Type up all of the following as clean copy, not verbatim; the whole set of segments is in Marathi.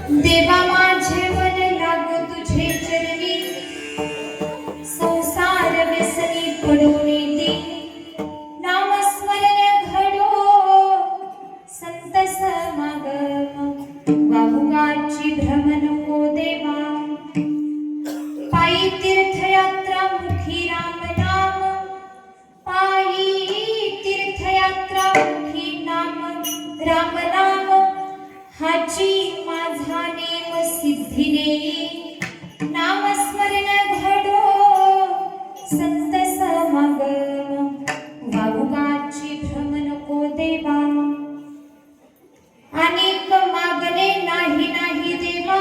देवा माझे मन लागो तुझे चरणी, संसार व्यसनी पडून दे, नामस्मरण घडो संत समागम, वाहुगाची भ्रम नको देवा, पायी तीर्थयात्रा मुखी राम नाम, पायी तीर्थयात्रा मुखी नाम राम नाम, हाची माझा नेम सिद्धिने, नामस्मरण घडो संत समागम, वाहुगाची भ्रम नको देवा, अनेक मागणे नाही नाही देवा,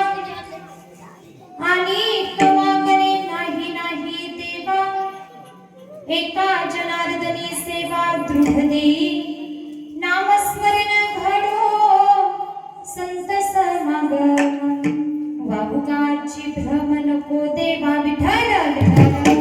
अनेक मागणे नाही नाही देवा, एका जनार्दनी सेवा दृढ देई, नामस्मरण घडो संत समागम, वाहुगाची भ्रम नको देवा, विठ्ठल विठ्ठल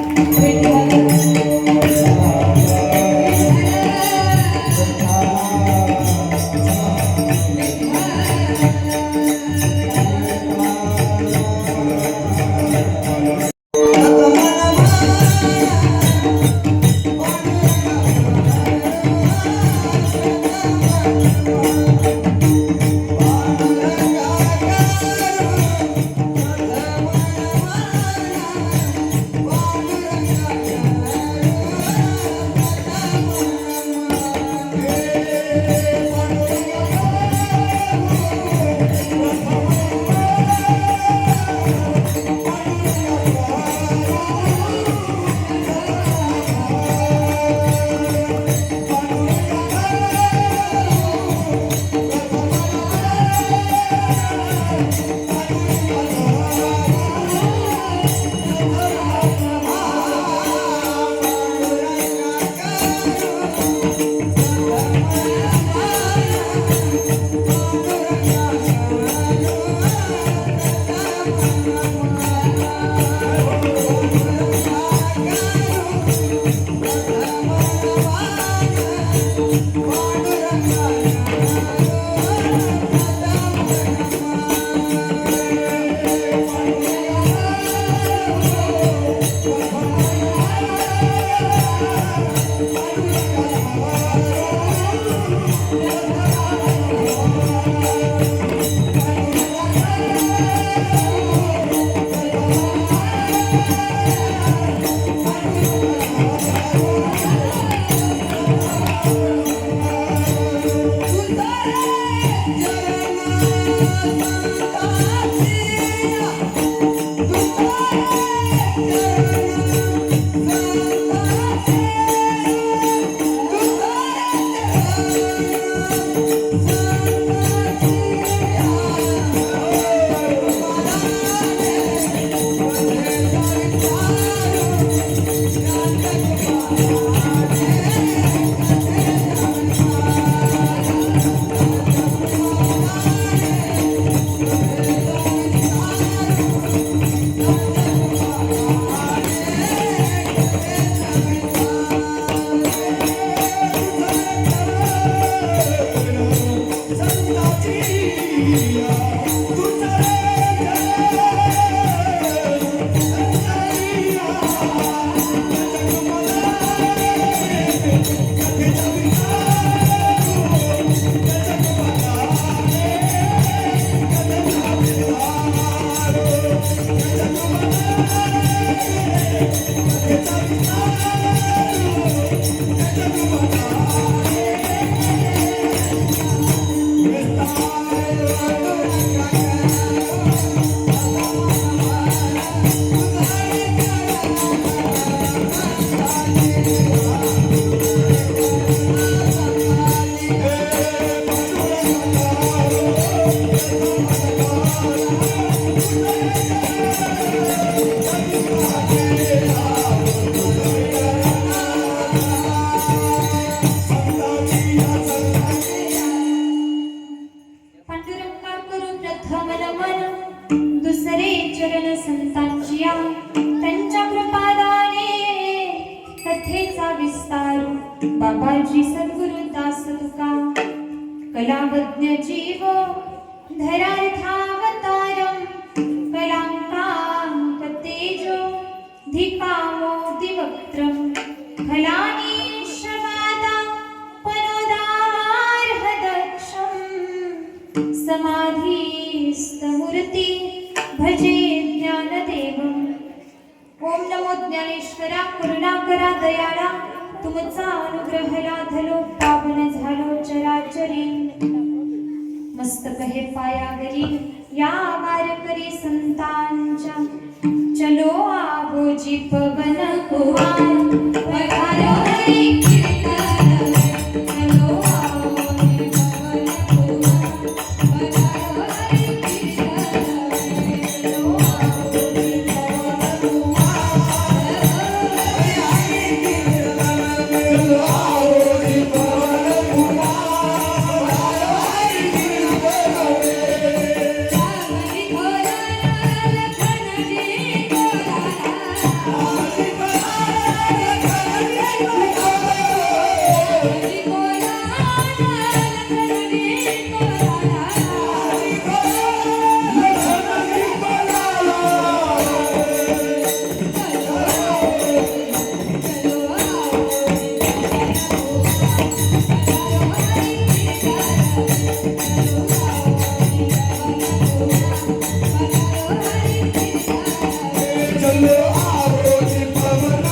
बाबाजी सद्गुरु दास तुका कलावज्ञ जीव धरार्थावता फलानीशवादा परोदार्हदक्षम् समाधीस्तमूर्ति भजे ज्ञानदेवम्। ओम नमो ज्ञानेश्वरा करुणाकरा दयाळा, तुमचा अनुग्रह लाधलो पावन झालो चराचरी। मस्तक हे पायावरी या वारकरी संतांच्या, चलो आभोजी पवन कुमार पधारो हरी कीर्तन। चलो आभोजी पवन कुमार पधारो हरी कीर्तन। चलो आभोजी पवन कुमार चलो आभोजी पवन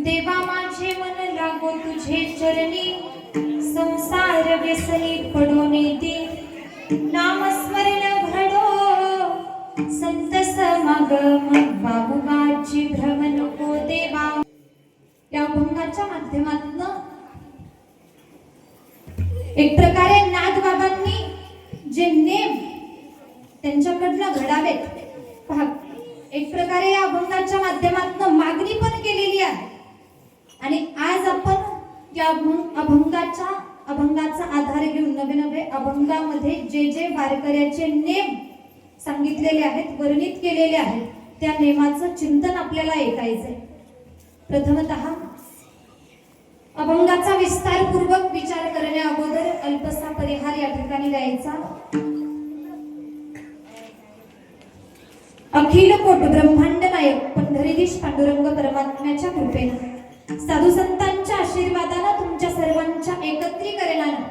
देवा माझे मन लागो तुझे चरणी, संसार व्यसनी पडो नेती। नामस्मरण घडो संत समागम, बाबुगाची भ्रम नको देवा। या अभंगाच्या माध्यमातून एक प्रकारे नाथबाबांनी जे नेम त्यांच्याकडनं घडावेत, पहा एक प्रकारे या अभंगाच्या माध्यमातून मागणी पण केलेली आहे। आणि आज आपण या अभंगाचा आधार घेऊन नवे नवे अभंगामध्ये जे जे वारकऱ्याचे नेम सांगितलेले आहेत, वर्णित केलेले आहेत, त्या नेमाचं चिंतन आपल्याला ऐकायचंय। प्रथमतः अभंगाचा विस्तारपूर्वक विचार करण्या अगोदर अल्पसा परिहार या ठिकाणी द्यायचा। अखिल कोट ब्रह्मांड नायक पंढरीधीश पांडुरंग परमात्म्याच्या कृपेने, साधू संतांच्या आशीर्वादाने, तुमच्या सर्वांच्या एकत्रीकरणाने,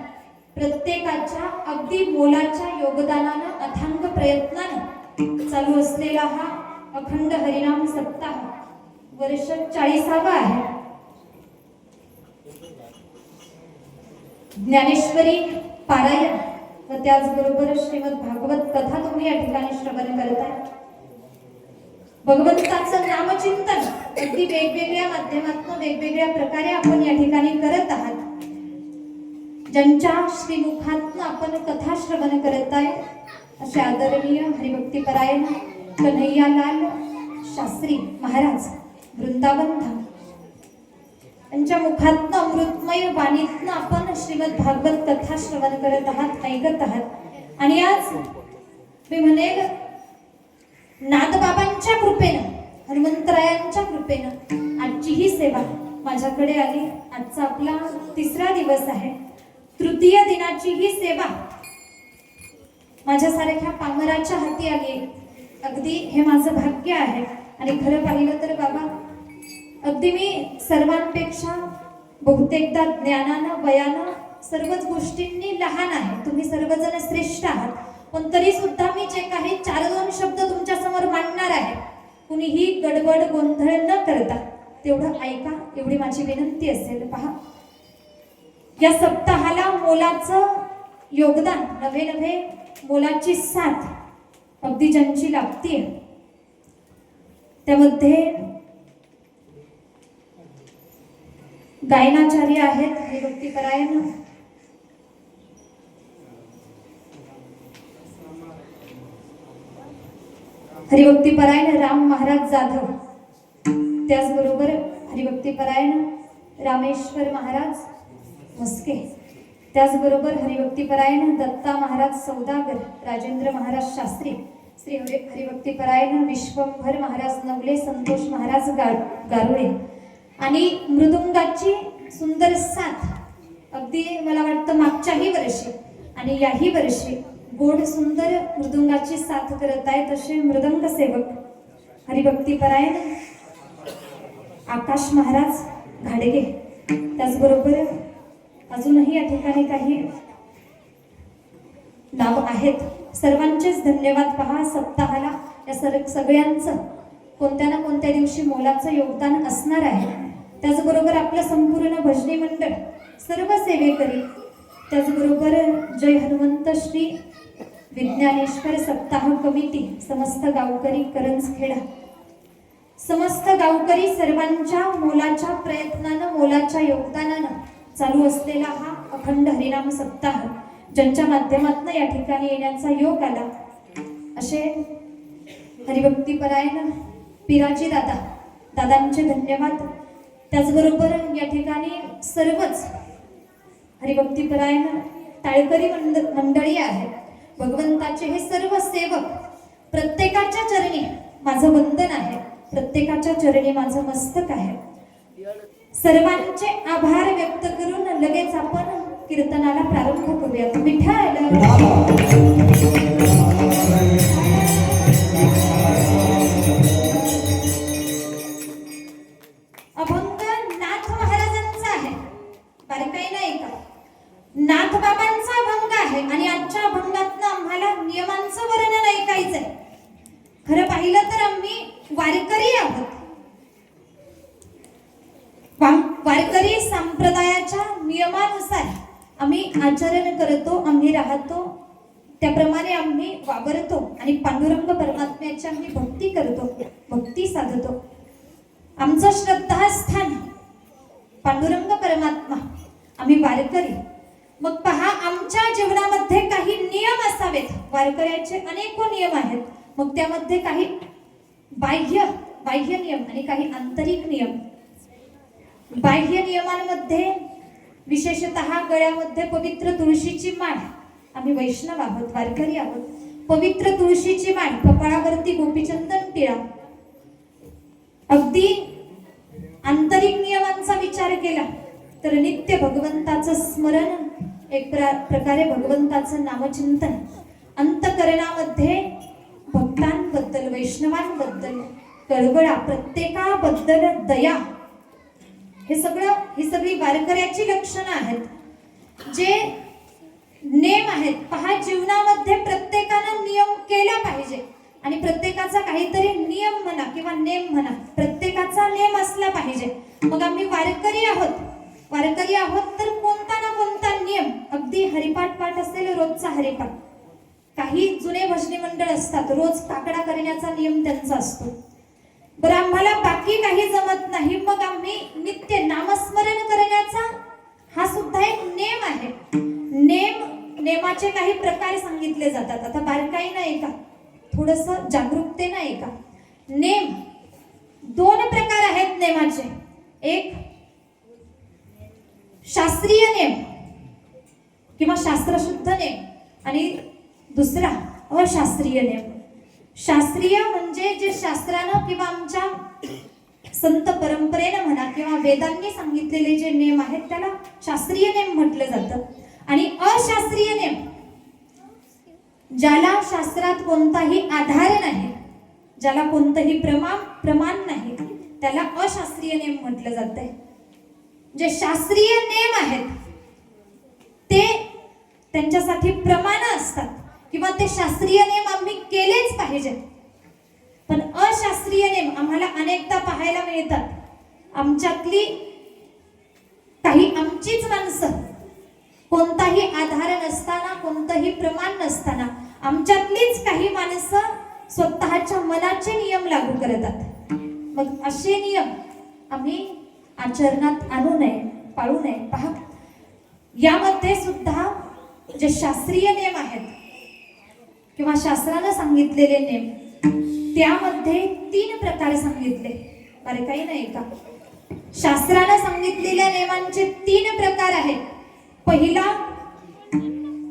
प्रत्येकाच्या अगदी मोलाच्या योगदानाने, अथांग प्रयत्नाने चालू असलेला हा अखंड हरिनाम सप्ताह वर्ष 40वा आहे। ज्ञानेश्वरी पारायण व त्याचबरोबर श्रीमद भागवत कथा तुम्ही या ठिकाणी श्रवण करताय। भगवंताचं नामचिंतन अगदी वेगवेगळ्या माध्यमातून वेगवेगळ्या प्रकारे आपण या ठिकाणी करत आहात। ज्यांच्या श्रीमुखातून आपण कथा श्रवण करत आहे असे आदरणीय हरिभक्तीपरायण कन्हैयालाल शास्त्री महाराज वृंदावन धाम यांच्या मुखातून अमृतमय वाणीतून आपण श्रीमद भागवत कथा श्रवण करत आहात, ऐकत आहात। आणि आज मी म्हणेल नाथबाबांच्या कृपेनं, हनुमंतरायांच्या कृपेनं आजची ही सेवा माझ्याकडे आली। आजचा आपला 3रा दिवस आहे। तृतीय दिनाची ही सेवा माझ्यासारख्या पामराच्या हाती आली। अगदी हे माझं भाग्य आहे आणि खरं पाहिलं तर बाबा, अगदी मी सर्वांपेक्षा बहुतेकदा ज्ञानानं वयानं सर्वच गोष्टींनी लहान आहे. तुम्ही सर्वजण श्रेष्ठ आहात, पण तरी सुद्धा मी जे काही 4-2 शब्द तुमच्या समोर मांडणार आहे, कुणीही गडबड गोंधळ न करता तेवढं ऐका, एवढी माझी विनंती असेल. पहा, या सप्ताहाला मोलाचं योगदान, नवे मोलाची साथ अगदी ज्यांची लागतीये, त्यामध्ये गायनाचार्य आहेत हरिभक्तीपरायण, हरिभक्तीपरायण राम महाराज जाधव, त्याचबरोबर हरिभक्तीपरायण रामेश्वर महाराज मस्के, त्याचबरोबर हरिभक्तीपरायण दत्ता महाराज सौदागर, राजेंद्र महाराज शास्त्री, श्री हरिभक्तीपरायण विश्वंभर महाराज नवले, संतोष महाराज गारुडे, आणि मृदुंगाची सुंदर साथ अगदी मला वाटतं मागच्याही वर्षी आणि याही वर्षी गोड सुंदर मृदुंगाची साथ करत आहेत असे मृदंग सेवक हरिभक्तीपरायण आकाश महाराज घाडगे. त्याचबरोबर अजूनही या ठिकाणी काही नाव आहेत. सर्वांचेच धन्यवाद. पहा, सप्ताहाला या सगळ्यांचं कोणत्या ना कोणत्या दिवशी मोलाचं योगदान असणार आहे. त्याचबरोबर आपलं संपूर्ण भजनी मंडळ, सर्व सेवेकरी, त्याचबरोबर जय हनुमंत श्री विज्ञानेश्वर सप्ताह कमिटी, समस्त गावकरी करंजखेडा, समस्त गावकरी सर्वांच्या मोलाच्या प्रयत्नानं, मोलाच्या योगदानानं चालू असलेला हा अखंड हरिनाम सप्ताह, ज्यांच्या माध्यमातून या ठिकाणी येण्याचा योग आला असे हरिभक्तीपरायण पिराजी दादांचे धन्यवाद. त्याचबरोबर या ठिकाणी सर्वच हरिभक्तीपरायण टाळकरी मंडळी आहेत. भगवंताचे हे सर्व सेवक, प्रत्येकाच्या चरणी माझं वंदन आहे, प्रत्येकाच्या चरणी माझं मस्तक आहे. सर्वांचे आभार व्यक्त करून लगेच आपण कीर्तनाला प्रारंभ करूयात. विठ्ठल अभंग नाथ महाराजांचा आहे, बारकाई नाही का, नाथ बाबांचा अभंग आहे. आणि आजच्या अभंगातनं आम्हाला नियमांचं वर्णन ऐकायचंय. खरं पाहिलं तर आम्ही वारकरी आहोत. वारकरी संप्रदायाच्या नियमानुसार आम्ही आचरण करतो, आम्ही राहतो, त्याप्रमाणे आम्ही वावरतो आणि पांडुरंग परमात्म्याची आम्ही भक्ती करतो, भक्ती साधतो. आमचं श्रद्धास्थान पांडुरंग परमात्मा, आम्ही वारकरी. मग पहा, आमच्या जीवनामध्ये काही नियम असावेत. वारकऱ्याचे अनेक नियम आहेत. मग त्यामध्ये काही बाह्य नियम आणि काही आंतरिक नियम. बाह्य नियमांमध्ये विशेषतः गळ्यामध्ये पवित्र तुळशीची माळ, आम्ही वैष्णव आहोत, वारकरी आहोत. पवित्र तुळशीची माळ, कपाळावरती गोपीचंदन टिळा. अगदी आंतरिक नियमांचा विचार केला तर नित्य भगवंताचं स्मरण, एक प्रकारे भगवंताचं नामचिंतन, अंतकरणामध्ये भक्तांबद्दल, वैष्णवांबद्दल कळवळा, प्रत्येकाबद्दल दया, ही सगळी वारकऱ्याची लक्षणं आहेत. जे नेम आहेत, पहा, जीवनामध्ये प्रत्येकानं नियम केला पाहिजे आणि प्रत्येकाचा काहीतरी नियम म्हणा किंवा नेम म्हणा, प्रत्येकाचा नेम असला पाहिजे. मग आम्ही वारकरी आहोत तर कोणता ना कोणता नियम, अगदी हरिपाठ पाठ असेल, रोजचा हरिपाठ. काही जुने भजनी मंडळ असतात, रोज काकडा करण्याचा नियम त्यांचा असतो. बरं, आम्हाला बाकी काही जमत नाही, मग आम्ही नित्य नामस्मरण करण्याचा हा सुद्धा एक नेम आहे. नेमाचे काही प्रकार सांगितले जातात. आता बारकाई नाही का, थोडस जागरूकते नाही का. नेम 2 प्रकार आहेत नेमाचे. एक शास्त्रीय नेम किंवा शास्त्रशुद्ध नेम आणि दुसरा अशास्त्रीय नेम. शास्त्रीय म्हणजे जे शास्त्रानं किंवा आमच्या संत परंपरेनं म्हणा किंवा वेदांनी सांगितलेले जे नेम आहेत त्याला शास्त्रीय नेम म्हटलं जातं. आणि अशास्त्रीय नेम, ज्याला शास्त्रात कोणताही आधार नाही, ज्याला कोणतंही प्रमाण नाही त्याला अशास्त्रीय नेम म्हटलं जातंय. जे शास्त्रीय नेम आहेत ते त्यांच्यासाठी प्रमाण असतात किंवा ते शास्त्रीय नेम आम्ही केलेच पाहिजेत. पण अशास्त्रीय नेम आम्हाला अनेकदा पाहायला मिळतात. आमच्यातली काही आमचीच माणसं कोणताही आधार नसताना कोणतंही प्रमाण नसताना आमच्यातलीच काही माणसं स्वतःच्या मनाचे नियम लागू करतात. मग असे नियम आम्ही आचरणात आणू नये, पाळू नये. पहा, यामध्ये सुद्धा जे शास्त्रीय नेम आहेत किंवा शास्त्रानं सांगितलेले नेम त्यामध्ये 3 प्रकार सांगितले. बरे काही नाही का? शास्त्रानं सांगितलेल्या नेमांचे 3 प्रकार आहेत. पहिला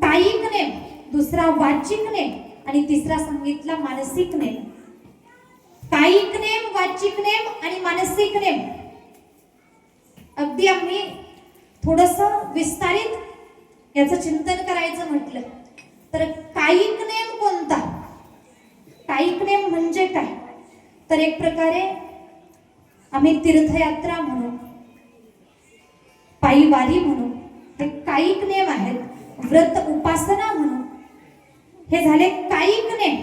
कायिक नेम, दुसरा वाचिक नेम आणि तिसरा सांगितला मानसिक नेम. कायिक नेम, वाचिक नेम आणि मानसिक नेम. अगदी आम्ही थोडंसं विस्तारित याचं चिंतन करायचं म्हटलं तर कायिक नेम कोणता? कायिक नेम म्हणजे काय? तर एक प्रकारे आम्ही तीर्थयात्रा म्हणू, पायीवारी म्हणू, हे कायिक नेम आहेत. व्रत उपासना म्हणू, हे झाले कायिक नेम.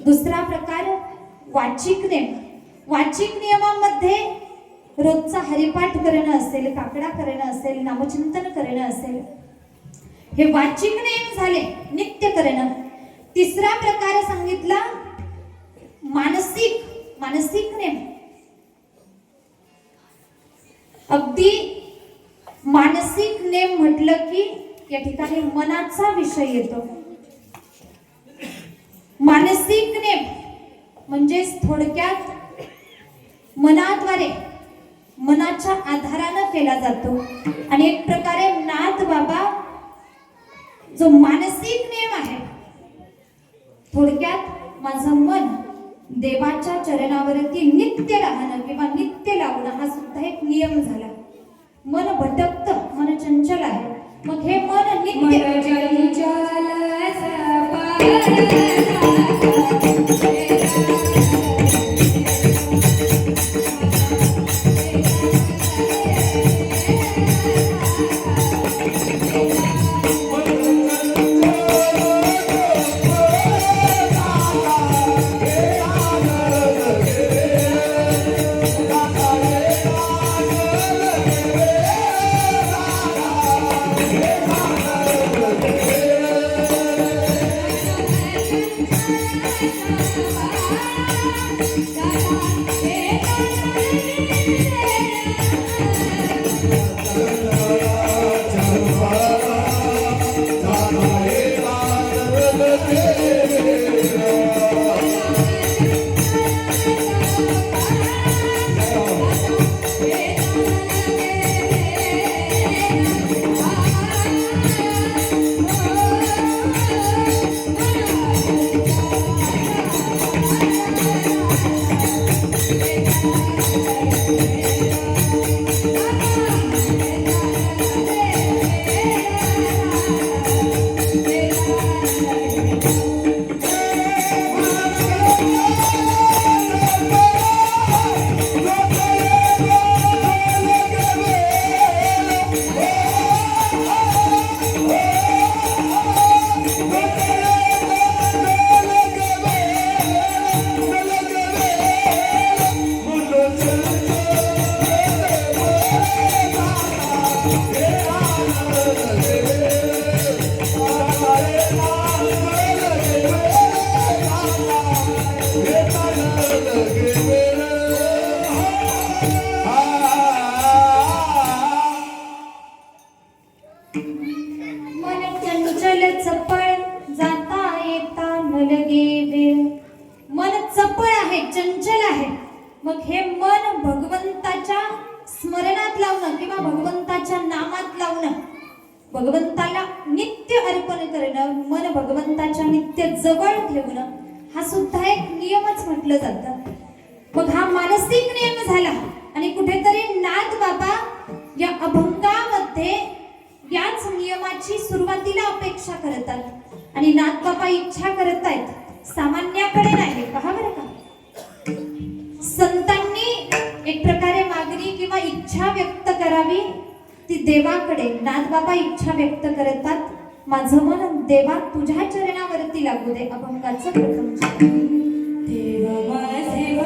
दुसरा प्रकार वाचिक नेम. वाचिक नियमामध्ये रोजचा हरिपाठ करणं असेल, काकडा करणं असेल, नामचिंतन करणं असेल, हे वाचिक नेम झाले, नित्य करणं. तिसरा प्रकार सांगितला मानसिक नेम. अगदी मानसिक नेम म्हटलं की या ठिकाणी मनाचा विषय येतो. मानसिक नेम म्हणजे थोडक्यात मनाद्वारे, मनाच्या आधारानं केला जातो. आणि एक प्रकारे नाथ बाबा जो मानसिक नेम आहे, थोडक्यात माझं मन देवाच्या चरणावरती नित्य राहणं किंवा नित्य लावणं हा सुद्धा एक नियम झाला. मन भटकतं, मन चंचल आहे, मग हे मन नित्य मग हे मन भगवंताच्या स्मरणात लावणं किंवा भगवंताच्या नामात लावणं, भगवंताला नित्य अर्पण करणं, मन भगवंताच्या नित्य जवळ ठेवणं, हा सुद्धा एक नियमच म्हटलं जातं. मग हा मानसिक नियम झाला. आणि कुठेतरी नाथ बाबा या अभंगामध्ये याच नियमाची सुरुवातीला अपेक्षा करतात आणि नाथ बाबा इच्छा करतायत सामान्याकडे नाही. पहा बरं का, संतांनी एक प्रकारे मागणी किंवा इच्छा व्यक्त करावी ती देवाकडे. नाथबाबा इच्छा व्यक्त करतात, माझं मन देवा तुझ्या चरणावरती लागू दे. अभंगाचं प्रथम देव माझे मन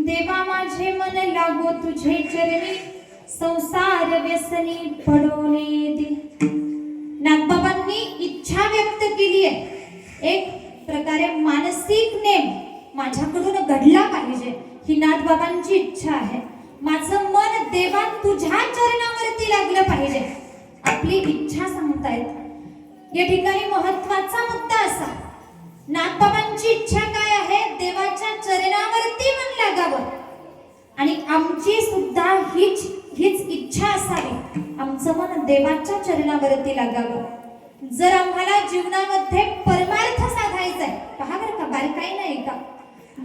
देवा माझे मन लागो तुझे चरणी, संसार व्यसनी पडोने दे. नागबाबांनी इच्छा व्यक्त केली आहे, एक प्रकारे मानसिक नेम माझ्याकडून घडला पाहिजे ही नाथबाबांची इच्छा आहे. माझं मन देवा तुझ्या चरणावरती लागलं पाहिजे, आपली इच्छा सांगतायत. या ठिकाणी महत्वाचा मुद्दा असा, नाथबाबांची इच्छा काय आहे, देवाच्या चरणावरती मन लागावं. आणि आमची सुद्धा हीच इच्छा असावी, आमचं मन देवाच्या चरणावरती लागावं. जर आम्हाला जीवनामध्ये परमार्थ साधायचा आहे, पहा बरं का, बारकाई नाही का,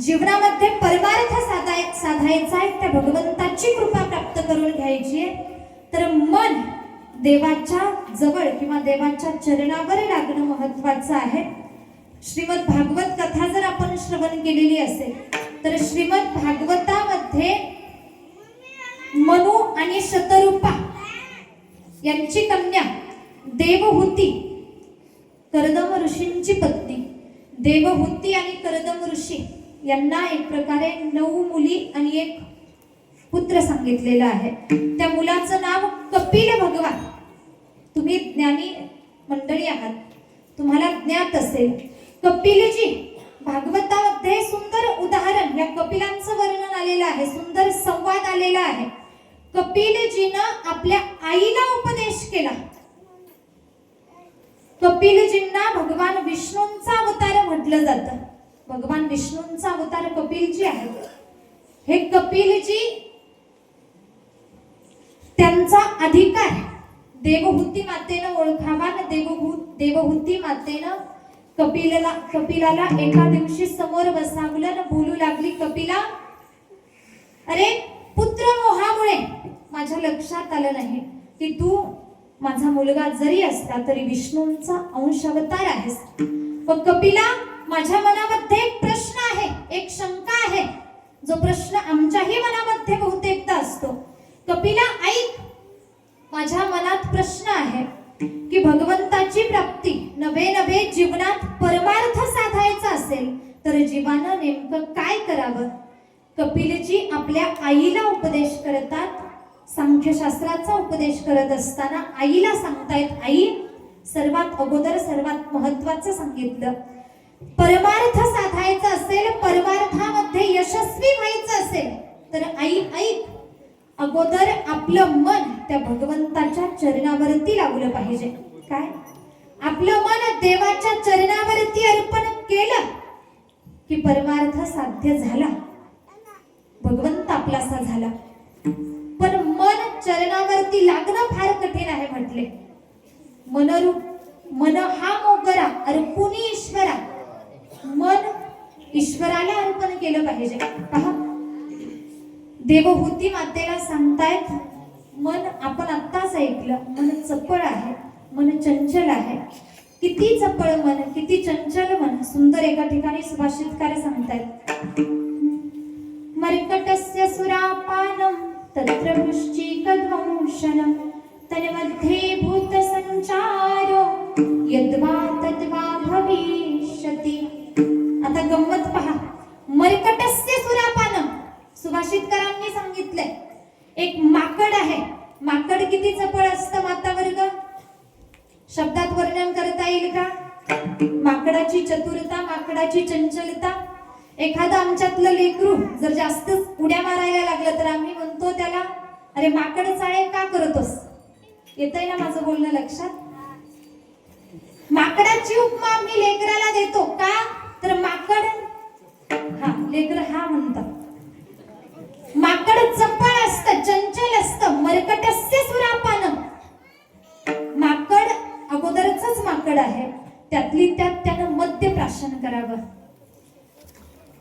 जीवनामध्ये परमार्थ साधायचा आहे, त्या भगवंताची कृपा प्राप्त करून घ्यायची आहे, तर मन देवाच्या जवळ किंवा देवाच्या चरणावर लागणं महत्वाचं आहे. श्रीमद भागवत कथा जर आपण श्रवण केलेली असेल तर श्रीमद भागवतामध्ये मनु आणि शतरूपा यांची कन्या देवहूती, कर्दम ऋषींची पत्नी देवहूती आणि कर्दम ऋषी यांना एक प्रकारे 9 मुली आणि 1 पुत्र सांगितलेला आहे. त्या मुलाचं नाव कपिल भगवान. तुम्ही ज्ञानी मंडळी आहात, तुम्हाला ज्ञात असेल कपिलजी भागवतामध्ये सुंदर उदाहरण, या कपिलांचं वर्णन आलेलं आहे, सुंदर संवाद आलेला आहे. कपिलजीनं आपल्या आईला उपदेश केला. कपिलजींना भगवान विष्णूंचा अवतार म्हटलं जातं. भगवान विष्णूंचा अवतार कपिलजी आहे. हे कपिलजी त्यांचा अधिकार देवहूती मातेनं ओळखावा. देवहूती मातेनं कपिलाला एका दिवशी समोर बसावलं आणि बोलू लागली, कपिला, अरे पुत्र मोहामुळे माझ्या लक्षात आलं नाही की तू माझा मुलगा जरी असला तरी विष्णूंचा अंश अवतार आहेस. पण कपिला, माझ्या मनामध्ये एक प्रश्न आहे, एक शंका आहे, जो प्रश्न आमच्याही मनामध्ये बहुतेकदा असतो. कपिला ऐक, माझ्या मनात प्रश्न आहे की भगवंताची प्राप्ती नवे जीवनात परमार्थ साधायचा असेल तर जीवानं नेमकं काय करावं? कपिलजी आपल्या आईला उपदेश करतात. सांख्यशास्त्राचा उपदेश करत असताना आईला सांगतायत, आई सर्वात अगोदर सर्वात महत्वाचं सांगितलं, परमार्थ साधायचा असेल, परमार्थामध्ये यशस्वी व्हायचं असेल तर आई ऐक, अगोदर आपलं मन त्या भगवंताच्या चरणावरती लावलं पाहिजे. काय? आपलं मन देवाच्या चरणावरती अर्पण केलं की परमार्थ साध्य झाला, भगवंत आपलासा झाला. पण मन चरणावरती लागणं फार कठीण आहे म्हटले. मन हा मोगरा अर्पुनी ईश्वरा, मन ईश्वराला अर्पण केलं पाहिजे. पहा, देवहूती मातेला सांगतायत, मन आपण आत्ताच ऐकलं, मन चपळ आहे, मन चंचल आहे. किती चपळ मन, किती चंचल मन. सुंदर एका ठिकाणी सुभाषितकार सांगतायत, मर्कटस्य सुरापानं तत्र वृश्चिकध्वंसनं तन्मध्ये भूतसंचारो यद्वा तद्वा भविष्यति. आता गंमत पहा, मर्कटस्य सुरापानं सुभाषितकारांनी सांगितलंय, एक माकड आहे. माकड किती चपळ असतं माता वर्ग? शब्दात वर्णन करता येईल का? माकडाची चतुरता, माकडाची चंचलता. एखादं आमच्यातलं लेकरू जर जास्त उड्या मारायला लागलं तर आम्ही म्हणतो त्याला, अरे माकड चाळे का करतोस? येतंय ना माझं बोलणं लक्षात? माकडाची उपमा आम्ही लेकराला देतो का? तर माकड हा, लेकर हा म्हणतात. माकड चपळ असतं, चंचल असतं. मर्कटस्य सुरापानं, माकड अगोदरच माकड आहे. त्यातली त्यात त्यानं मद्य प्राशन करावं.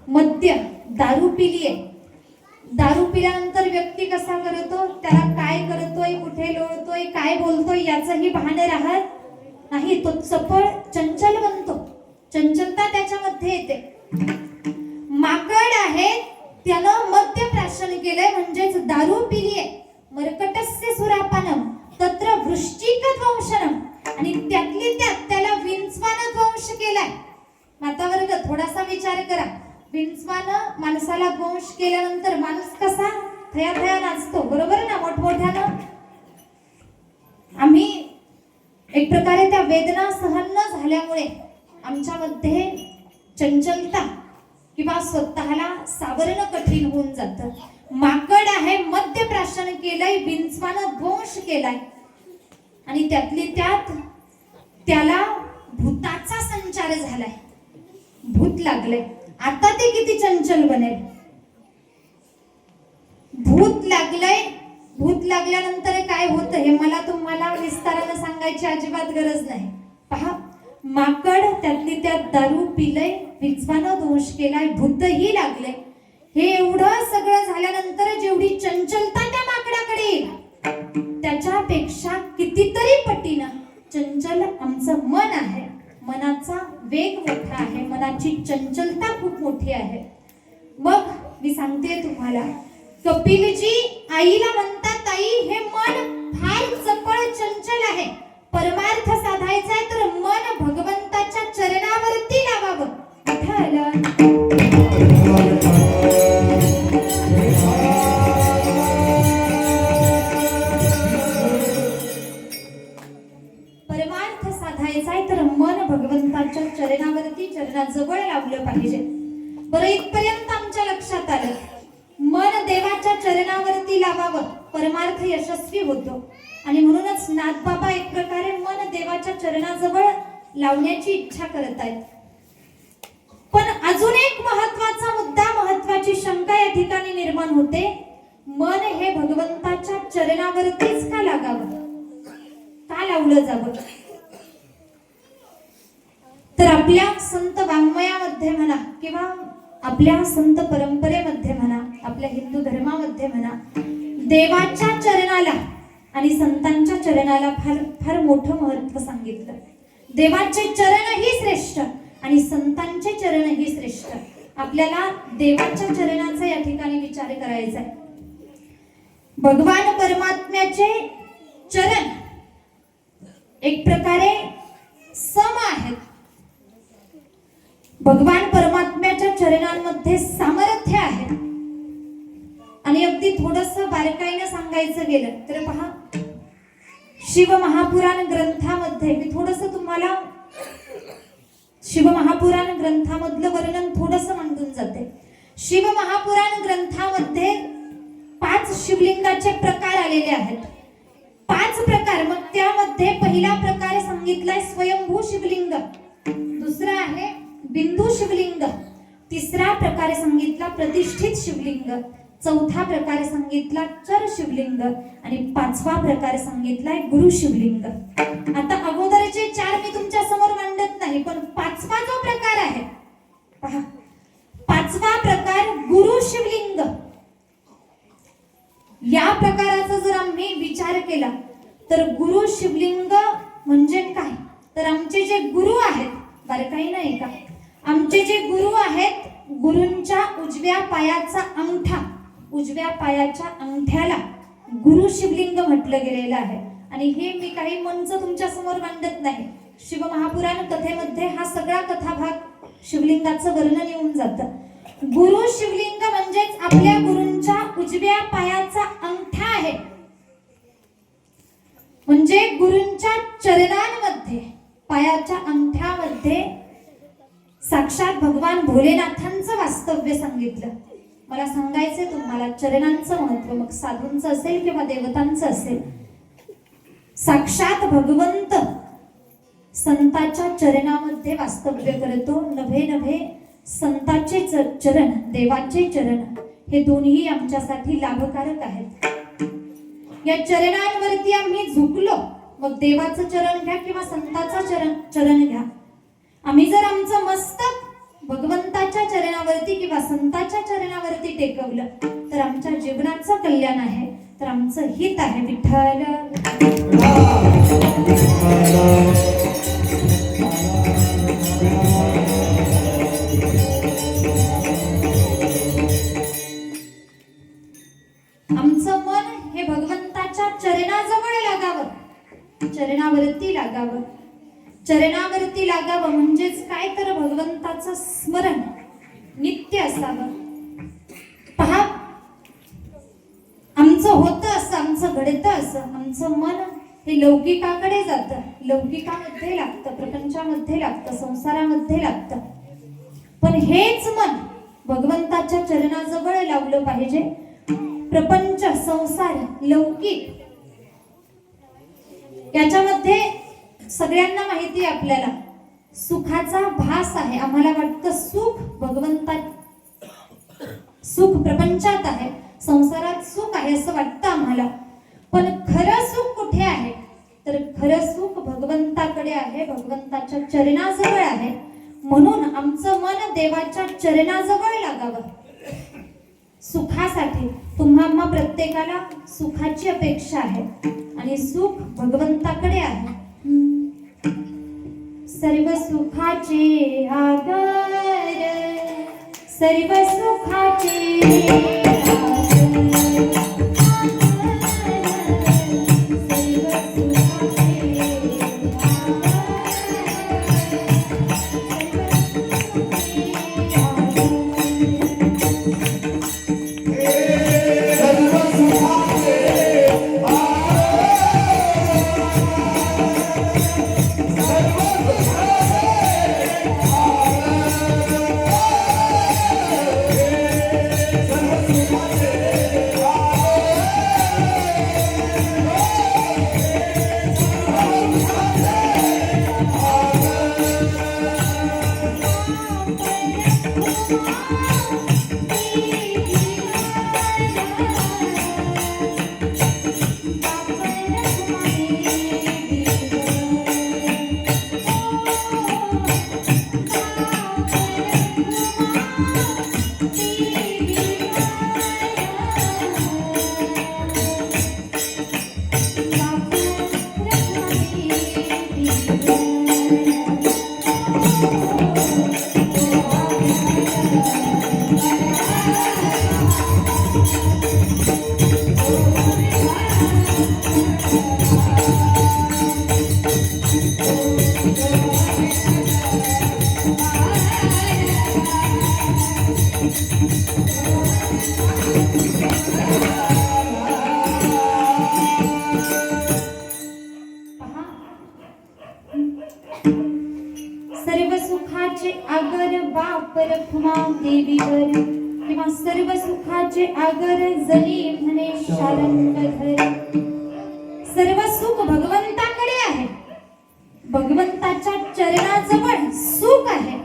मद्य, दारू पिलीये, दारू पिल्यानंतर व्यक्ती कसा करतो? त्याला काय करतोय, कुठे लोळतोय, काय बोलतोय याचंही भान राहत नाही. तो चपळ चंचल बनतो, चंचलता त्याच्यामध्ये येते. माकड आहे, त्यानं मद्य प्राशन केलंय म्हणजेच दारू पिलीये. मर्कटस्य सुरापानं तत्र वृश्चिकध्वंसनं, आणि त्यातली त्यात त्याला विंचवानं ध्वंस केलाय. मातावर्ग थोडासा विचार करा, विंचवानं माणसाला ध्वंस केल्यानंतर माणूस कसा थया थया नाचतो, बरोबर ना, मोठमोठ्यानं. आम्ही एक प्रकारे त्या वेदना सहन न झाल्यामुळे आमच्यामध्ये चंचलता किंवा स्वतःला सावरणं कठीण होऊन जातं. माकड आहे, मद्य प्राशन केलंय, विंचवानं ध्वंस केलाय, आणि त्यातली त्यात त्याला भूताचा संचार झालाय, भूत लागले. आता ते किती चंचल बनेल? भूत लागलंय. भूत लागल्यानंतर काय होतं हे मला तुम्हाला विस्तारानं सांगायची अजिबात गरज नाही. पहा, माकड त्यातली त्यात दारू पिलंय, विंचवानं दोष केलाय, भूतही लागले. हे एवढं सगळं झाल्यानंतर जेवढी चंचलता त्या माकडाकडे येईल त्याच्यापेक्षा कितीतरी पटीनं चंचल आमचं मन आहे. मनाचा वेग मोठा आहे, मनाची चंचलता खूप मोठी आहे. मग मी सांगते तुम्हाला, कपिलजी आईला म्हणतात, आई हे मन फार चपळ चंचल आहे, परमार्थ साधायचा आहे तर मन भगवंताच्या चरणावरती लावावं. परमार्थ साधायचा आहे तर मन भगवंताच्या चरणावरती, चरणाजवळ लावलं पाहिजे. बरं, इथपर्यंत आमच्या लक्षात आलं, मन देवाच्या चरणावरती लावावं, परमार्थ यशस्वी होतो. आणि म्हणूनच नाथबाबा एक प्रकारे मन देवाच्या चरणाजवळ लावण्याची इच्छा करत आहेत. पण अजून एक महत्वाचा मुद्दा, महत्वाची शंका या ठिकाणी निर्माण होते, मन हे भगवंताच्या चरणावरतीच का लागावं, का लावलं जावं? तर आपल्या संत वाङ्मयामध्ये म्हणा किंवा आपल्या संत परंपरेमध्ये म्हणा, आपल्या हिंदू धर्मामध्ये म्हणा, देवाच्या चरणाला आणि संतांच्या चरणाला फार फार मोठं महत्व सांगितलं. देवाचे चरणही श्रेष्ठ आणि संतांचे चरणही श्रेष्ठ. आपल्याला देवाच्या चरणाचा या ठिकाणी विचार करायचा आहे. भगवान परमात्म्याचे चरण एक प्रकारे सम आहेत. भगवान परमात्म्याचे चरणांमध्ये सामर्थ्य आहे. आणि अगदी थोडस बारकाईनं सांगायचं गेलं तर पहा, शिवमहापुराण ग्रंथामध्ये मी थोडस तुम्हाला शिवमहापुराण ग्रंथामधलं वर्णन थोडस मांडून जाते. शिवमहापुराण ग्रंथामध्ये 5 शिवलिंगाचे प्रकार आलेले आहेत. 5 प्रकार. मग त्यामध्ये पहिला प्रकार सांगितलाय स्वयंभू शिवलिंग, दुसरा आहे बिंदू शिवलिंग, तिसरा प्रकार सांगितला प्रतिष्ठित शिवलिंग, चौथा प्रकार सांगितला चर शिवलिंग आणि 5वा प्रकार सांगितलाय गुरु शिवलिंग. आता अगोदरचे 4 मी तुमच्या समोर मांडत नाही, पण 5वा जो प्रकार आहे पहा, 5वा प्रकार गुरु शिवलिंग. या प्रकाराचा जर आम्ही विचार केला तर गुरु शिवलिंग म्हणजे काय, तर आमचे जे गुरु आहेत, बरं काही नाही का, आमचे जे गुरु आहेत, गुरूंच्या उजव्या पायाचा अंगठा, उजव्या पायाच्या अंगठ्याला गुरु शिवलिंग म्हटलं गेलेलं आहे. आणि हे मी काही मंच तुमच्या समोर मांडत नाही. शिवमहापुराण कथेमध्ये हा सगळा कथाभाग शिवलिंगाचं वर्णन येऊन जातं. गुरु शिवलिंग म्हणजेच आपल्या गुरूंच्या उजव्या पायाचा अंगठा आहे. म्हणजे गुरूंच्या चरणांमध्ये, पायाच्या अंगठ्यामध्ये साक्षात भगवान भोलेनाथांचं वास्तव्य सांगितलं. मला सांगायचंय तुम्हाला चरणांचं महत्व, मग साधूंचं असेल किंवा देवतांचं असेल. साक्षात भगवंत संताच्या चरणामध्ये वास्तव्य करतो. नभे नभे संताचे चरण, देवाचे चरण हे दोन्ही आमच्यासाठी लाभकारक आहेत. या चरणांवरती आम्ही झुकलो, मग देवाचं चरण घ्या किंवा संताचं चरण घ्या, आम्ही जर आमचं मस्तक भगवंताच्या चरणावरती किंवा संताच्या चरणावरती टेकवलं तर आमच्या जीवनाचं कल्याण आहे, तर आमचं हित आहे. विठ्ठल आमचं मन हे भगवंताच्या चरणाजवळ लागावं, चरणावरती लागावं. चरणावरती लागावं म्हणजेच काय, तर भगवंताचं स्मरण नित्य असावं. पहा, आमचं होतं असं, आमचं घडतं असं, आमचं मन हे लौकिकाकडे जातं, लौकिकामध्ये लागतं, प्रपंचामध्ये लागतं, संसारामध्ये लागतं. पण हेच मन भगवंताच्या चरणाजवळ लावलं पाहिजे. प्रपंच, संसार, लौकिक याच्यामध्ये सगळ्यांना माहिती आहे, आपल्याला सुखाचा भास आहे. आम्हाला वाटतं सुख भगवंतात, सुख प्रपंचात आहे, संसारात सुख आहे असं वाटतं आम्हाला. पण खरं सुख कुठे आहे, तर खरं सुख भगवंताकडे आहे, भगवंताच्या चरणाजवळ आहे. म्हणून आमचं मन देवाच्या चरणाजवळ लागावं सुखासाठी. तुम्हा प्रत्येकाला सुखाची अपेक्षा आहे आणि सुख भगवंताकडे आहे. सर्व सुखाचे आगर, सर्व सुखाचे सुखाचे आगर बाप रखुमा देवीवर किंवा सर्व सुखाचे आगर जनी म्हणे शारंगधर. सर्व सुख भगवंताकडे आहे, भगवंताच्या चरणाजवळ सुख आहे.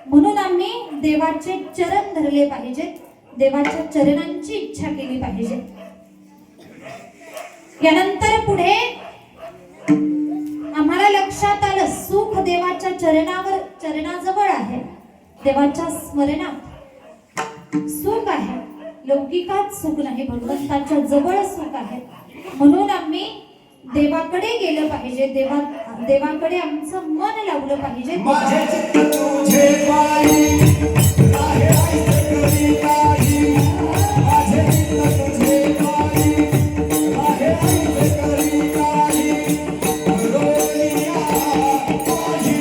म्हणून आम्ही देवाचे चरण धरले पाहिजेत, देवाच्या चरणांची इच्छा केली पाहिजे. यानंतर पुढे आम्हाला लक्षात आलं सुख देवाच्या चरणाजवळ आहे, देवाच्या स्मरणात सुख आहे. लौकिकात सुख नाही, भगवंताच्या जवळ सुख आहे. म्हणून आम्ही देवाकडे गेलं पाहिजे, देवाकडे आमचं मन लावलं पाहिजे. माझे चित्त तुझे पायी राहे ऐसे करी काही. माझे चित्त तुझे पायी राहे ऐसे करी काही. रोलिया माझी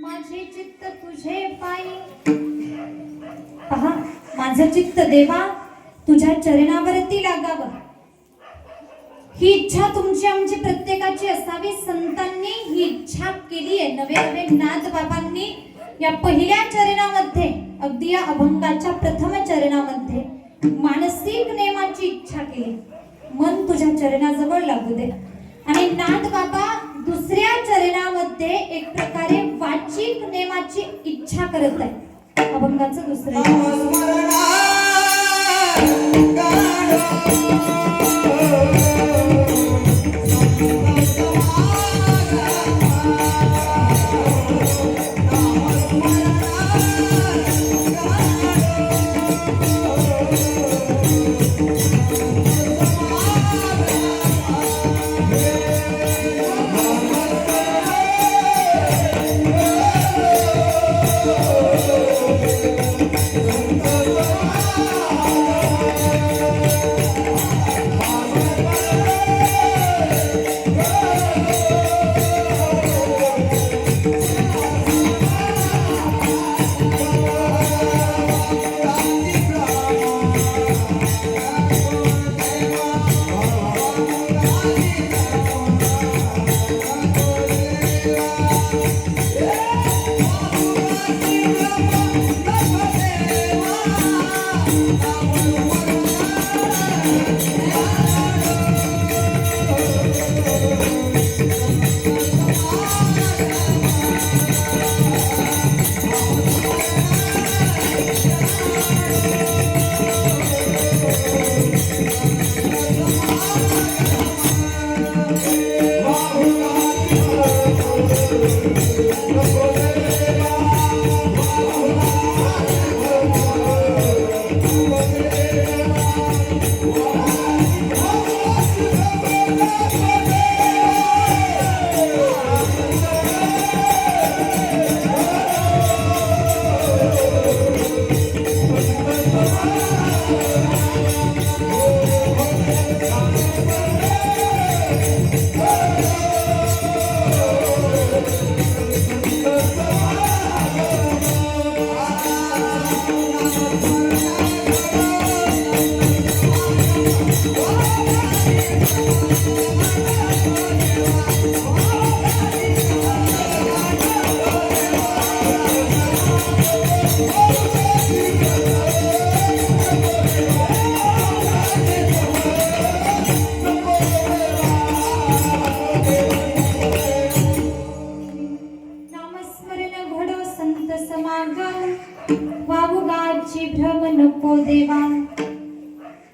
माझे चित्त तुझे पायी. पहा, माझं चित्त देवा तुझ्या चरणावरती लागावं, ही इच्छा तुमची आमची प्रत्येकाची असावी. संतांनी ही इच्छा केली आहे. नवे नवे नाथ बाबांनी या पहिल्या चरणामध्ये, अगदी या अभंगाच्या प्रथम चरणामध्ये मानसिक नेमाची इच्छा केली. मन तुझ्या चरणाजवळ लागू दे. आणि नाथ बाबा दुसऱ्या चरणामध्ये एक प्रकारे वाचिक नेमाची इच्छा करत आहे. अभंगाचं दुसरं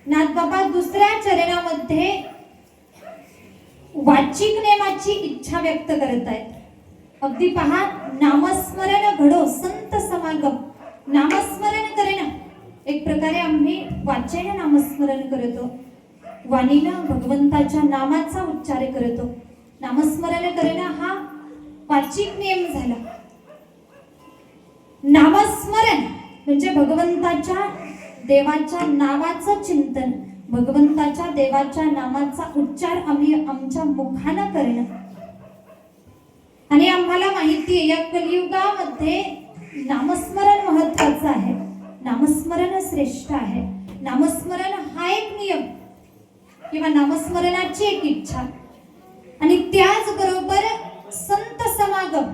नाथबाबा दुसऱ्या चरणामध्ये वाचिक नेमाची इच्छा व्यक्त करत आहेत. अगदी पहा, नामस्मरण घडो संत समागम. नामस्मरण करणं एक प्रकारे आम्ही वाचेने नामस्मरण करतो, वाणीनं भगवंताच्या नामाचा उच्चार करतो. नामस्मरण करणं हा वाचिक नियम झाला. नामस्मरण म्हणजे भगवंताच्या देवाच्या नावाचं चिंतन, भगवंताच्या देवाच्या नामाचा उच्चार आम्ही आमच्या मुखानं करणं. आणि आम्हाला माहिती आहे या कलियुगामध्ये नामस्मरण महत्वाचं आहे, नामस्मरण श्रेष्ठ आहे. नामस्मरण हा एक नियम किंवा नामस्मरणाची एक इच्छा आणि त्याचबरोबर संत समागम,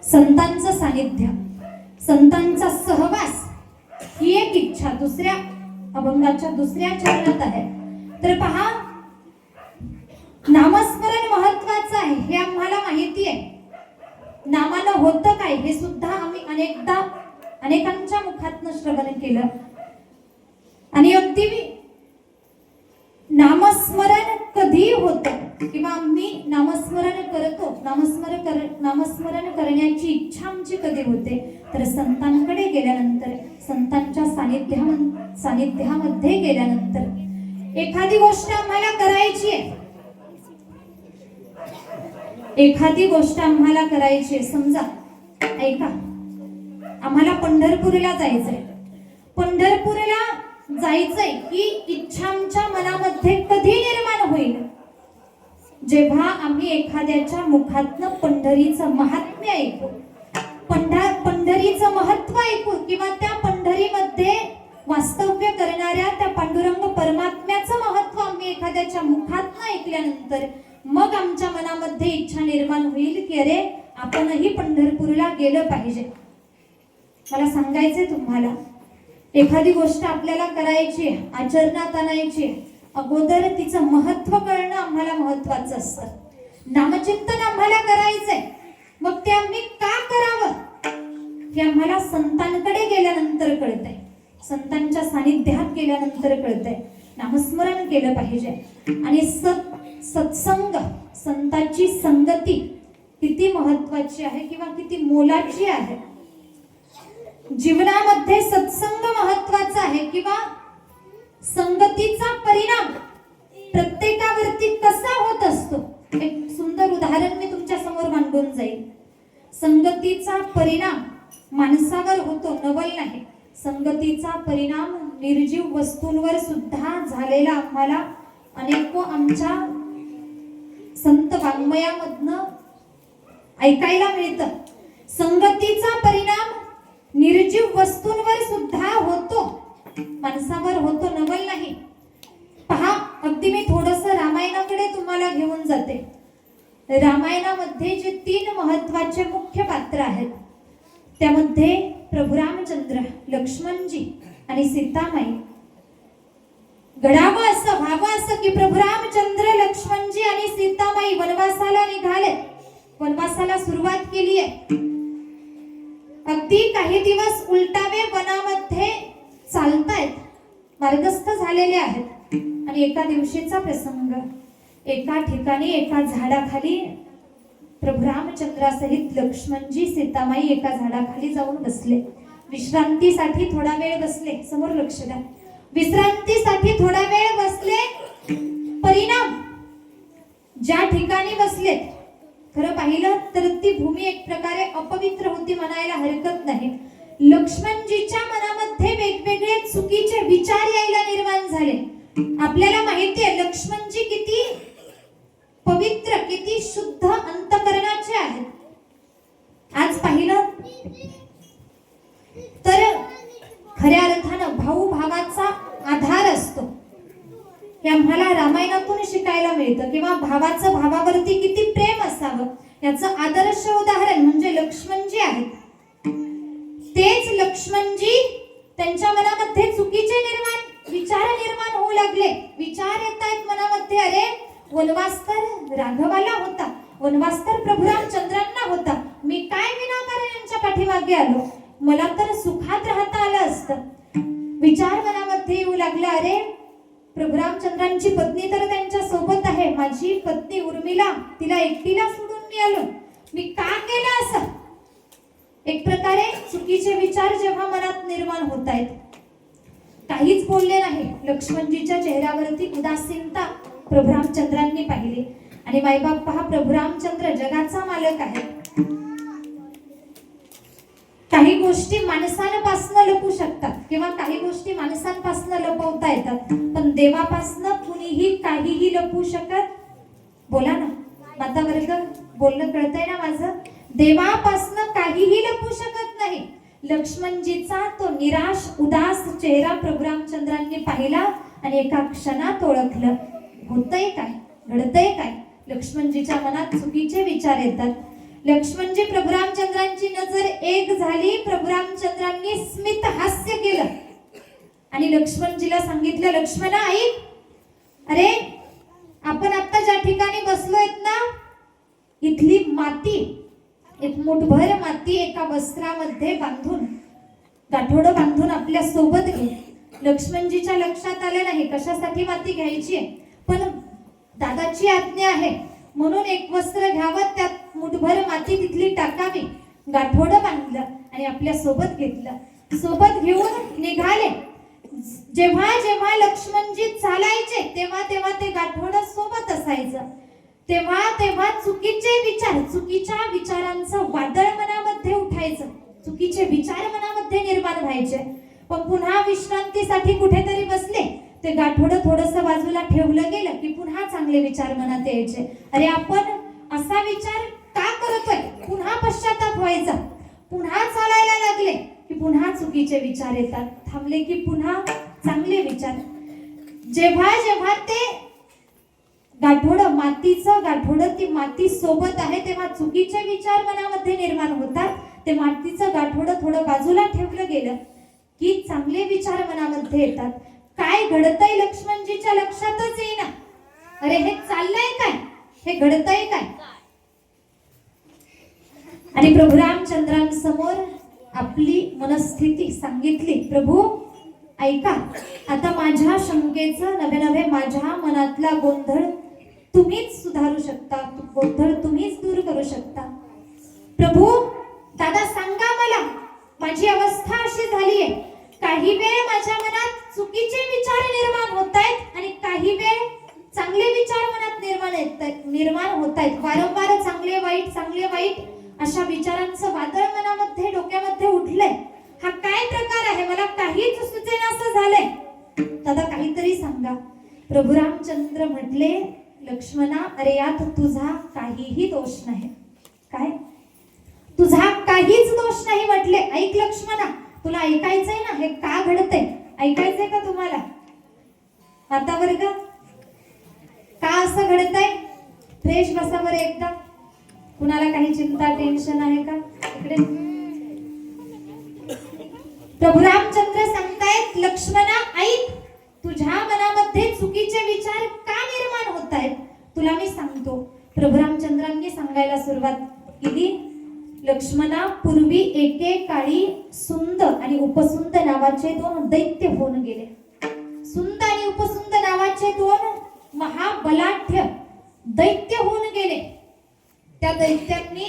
संतांचं सानिध्य, संतांचा सहवास ही एक इच्छा दुसऱ्या अभंगाच्या दुसऱ्या चरणात आहे. तर पहा, नामस्मरण महत्वाचं आहे हे आम्हाला माहिती आहे. नामानं होतं काय हे सुद्धा आम्ही अनेकांच्या मुखातनं श्रवण केलं. आणि अगदी नामस्मरण कधी होतं किंवा आम्ही नामस्मरण करतो, नामस्मरण करण्याची इच्छा आमची कधी होते तर संतांकडे गेल्यानंतर, संतांच्या सानिध्यामध्ये गेल्यानंतर. एखादी गोष्ट आम्हाला करायची आहे, एखादी गोष्ट आम्हाला करायची आहे. समजा ऐका, आम्हाला पंढरपूरला जायचंय, पंढरपूरला जायचंय ही इच्छा आमच्या मनामध्ये कधी निर्माण होईल? जेव्हा आम्ही एखाद्याच्या मुखातनं पंढरीचं महात्म्य ऐकू, पंढरीचं महत्व ऐकू किंवा त्या पंढरीमध्ये वास्तव्य करणाऱ्या त्या पांडुरंग परमात्म्याचं महत्व आम्ही एखाद्याच्या मुखातनं ऐकल्यानंतर मग आमच्या मनामध्ये इच्छा निर्माण होईल की अरे आपणही पंढरपूरला गेलं पाहिजे. मला सांगायचंय तुम्हाला, एखादी गोष्ट आपल्याला करायची, आचरणात आणायची, अगोदर तिचं महत्व कळणं आम्हाला महत्वाचं असतं. नामचिंतन आम्हाला करायचंय, मग ते आम्ही का करावं हे आम्हाला संतांकडे गेल्यानंतर कळतंय, संतांच्या सानिध्यात गेल्यानंतर कळतंय. नामस्मरण केलं पाहिजे. आणि सत्संग, संतांची संगती किती महत्वाची आहे किंवा किती मोलाची आहे. जीवनामध्ये सत्संग महत्वाचा आहे किंवा संगतीचा परिणाम प्रत्येकावरती कसा होत असतो. एक सुंदर उदाहरण मी तुमच्या समोर मांडून जाईल. संगतीचा परिणाम माणसावर होतो, नवल नाही. संगतीचा परिणाम निर्जीव वस्तूंवर सुद्धा झालेला आम्हाला अनेक आमच्या संत वाङ्मयामधनं ऐकायला मिळतं. संगतीचा परिणाम निर्जीव वस्तूंवर सुद्धा होतो, माणसावर होतो, नवल नाही. पहा, अगदी मी थोडंसं रामायणाकडे तुम्हाला घेऊन जाते. रामायणामध्ये जे 3 महत्वाचे मुख्य पात्र आहेत त्यामध्ये प्रभू रामचंद्र, लक्ष्मणजी आणि सीतामाई. घडावं असं, व्हावं असं की प्रभू रामचंद्र, लक्ष्मणजी आणि सीतामाई वनवासाला निघाले, वनवासाला सुरुवात केली आहे. अगदी काही दिवस उलटावे वनामध्ये चालतायत, मार्गस्थ झालेले आहेत. आणि एका दिवशीचा प्रसंग, एका ठिकाणी एका झाडाखाली प्रभू रामचंद्रासहित लक्ष्मणजी, सीतामाई एका झाडाखाली जाऊन बसले. विश्रांतीसाठी थोडा वेळ बसले. समोर लक्ष द्या. विश्रांतीसाठी थोडा वेळ बसले. परिणाम, ज्या ठिकाणी बसले, खरं पाहिलं तर ती भूमी एक प्रकारे अपवित्र होती म्हणायला हरकत नाही. लक्ष्मणजीच्या मनामध्ये वेगवेगळे चुकीचे विचार यायला निर्माण झाले. आपल्याला माहिती आहे लक्ष्मणजी किती पवित्र, किती शुद्ध अंतकरणाचे आहेत. आज पाहिलं तर खऱ्या अर्थानं भाऊ भावाचा आधार असतो हे आम्हाला रामायणातून शिकायला मिळतं. किंवा भावाचं भावावरती किती प्रेम असावं याचं आदर्श उदाहरण म्हणजे लक्ष्मणजी आहेत. तेच लक्ष्मणजी त्यांच्या मनामध्ये चुकीचे विचार निर्माण होऊ लागले. विचार येत आहेत मनामध्ये, अरे वनवास तर राघवाला होता, वनवास तर प्रभू रामचंद्रांना होता, मी काय विनाकारण यांच्या पाठीमागे आलो, मला तर सुखात राहता आलं असतं. विचार मनामध्ये येऊ लागला, अरे प्रभू रामचंद्रांची पत्नी तर त्यांच्या सोबत आहे, माझी पत्नी उर्मिला, तिला एकटीला सोडून मी आलो, मी का केलं असं. एक प्रकारे चुकीचे विचार जेव्हा मनात निर्माण होत आहेत. काहीच बोलले नाही. लक्ष्मणजीच्या चेहऱ्यावरती उदासीनता प्रभू रामचंद्रांनी पाहिली. आणि मायबाप पहा, प्रभू रामचंद्र जगाचा मालक आहे. काही गोष्टी माणसांपासून लपू शकतात किंवा काही गोष्टी माणसांपासून लपवता येतात, पण देवापासून कुणीही काहीही लपवू शकत. बोला ना माता वर्ग, बोलणं कळतंय ना माझं? देवापासून काहीही लपू शकत नाही. लक्ष्मणजीचा तो निराश उदास चेहरा प्रभू रामचंद्रांनी पाहिला आणि एका क्षणात ओळखलं. होतंय काय, घडतंय काय? लक्ष्मणजीच्या मनात चुकीचे विचार येतात. लक्ष्मणजी प्रभू रामचंद्रांची नजर एक झाली. प्रभू रामचंद्रांनी स्मित हास्य केलं आणि लक्ष्मणजीला सांगितलं, लक्ष्मणा ऐक, अरे आपण आता ज्या ठिकाणी बसलोयत ना, इथली माती, एक मुठभर माती एका वस्त्रामध्ये बांधून, गाठोडं बांधून आपल्या सोबत घे. लक्ष्मणजीच्या लक्षात आलं नाही कशासाठी माती घ्यायची आहे, पण दादाची आज्ञा आहे म्हणून एक वस्त्र घ्यावं, त्यात मुठभर माती तिथली टाकावी. गाठोडं बांधलं आणि आपल्या सोबत घेतलं. सोबत घेऊन निघाले. जेव्हा जेव्हा लक्ष्मणजी चालायचे तेव्हा तेव्हा ते गाठोडं सोबत असायचं. तेव्हा तेव्हा चुकीचे विचार, चुकीच्या विचारांचं वादळ मनामध्ये उठायचं, चुकीचे विचार मनामध्ये निर्माण व्हायचे. पण पुन्हा विश्रांतीसाठी कुठेतरी बसले, ते गाठोडं थोडंसं बाजूला ठेवलं गेलं की पुन्हा चांगले विचार मनात यायचे. अरे आपण असा विचार का करतोय? पुन्हा पश्चाताप व्हायचा. पुन्हा चालायला लागले की पुन्हा चुकीचे विचार येतात. थांबले की पुन्हा चांगले विचार. जेव्हा जेव्हा ते गाठोडं, मातीचं गाठोडं, ती माती सोबत आहे, तेव्हा चुकीचे विचार मनामध्ये निर्माण होतात. ते मातीचं गाठोडं थोडं बाजूला ठेवलं गेलं की चांगले विचार मनामध्ये येतात. काय घडतंय लक्ष्मणजीच्या लक्षातच येईना. अरे हे चाललंय काय, हे घडतंय काय? आणि प्रभू रामचंद्रांसमोर आपली मनस्थिती सांगितली. प्रभू ऐका, आता माझ्या शंकेचं, नवे नवे माझ्या मनातला गोंधळ तुम्हीच सुधारू शकता, गोंधळ तुम्हीच दूर करू शकता. प्रभू दादा सांगा मला, माझी अवस्था अशी झाली आहे, काही वेळ माझ्या मनात चुकीचे विचार निर्माण होत आहेत आणि काही वेळ चांगले विचार मनात निर्माण होत आहेत. वारंवार चांगले वाईट अशा विचारांचं वादळ मनामध्ये, डोक्यामध्ये उठलंय. हा काय प्रकार आहे? मला काहीच सुचेना असं झालंय. दादा काहीतरी सांगा. प्रभू रामचंद्र म्हटले, लक्ष्मणा अरे यात तुझा काहीही दोष नाही. काय? तुझा काहीच दोष नाही म्हटले. ऐक लक्ष्मणा, तुला ऐकायचंय ना हे का घडतंय? ऐकायचंय का तुम्हाला? आता वर्ग का असं घडतंय? फ्रेश बसा बरं एकदा. कुणाला काही चिंता टेन्शन आहे का? इकडे प्रभू रामचंद्र सांगतायत, लक्ष्मणा ऐक, तुझ्या मनामध्ये चुकीचे विचार का निर्माण होत आहेत तुला मी सांगतो. प्रभू रामचंद्रांनी सांगायला सुरुवात केली. लक्ष्मणा, पूर्वी एकेकाळी सुंद आणि उपसुंद नावाचे दोन दैत्य होऊन गेले. सुंद आणि उपसुंद नावाचे दोन महाबलाढ्य दैत्य होऊन गेले. त्या दैत्यांनी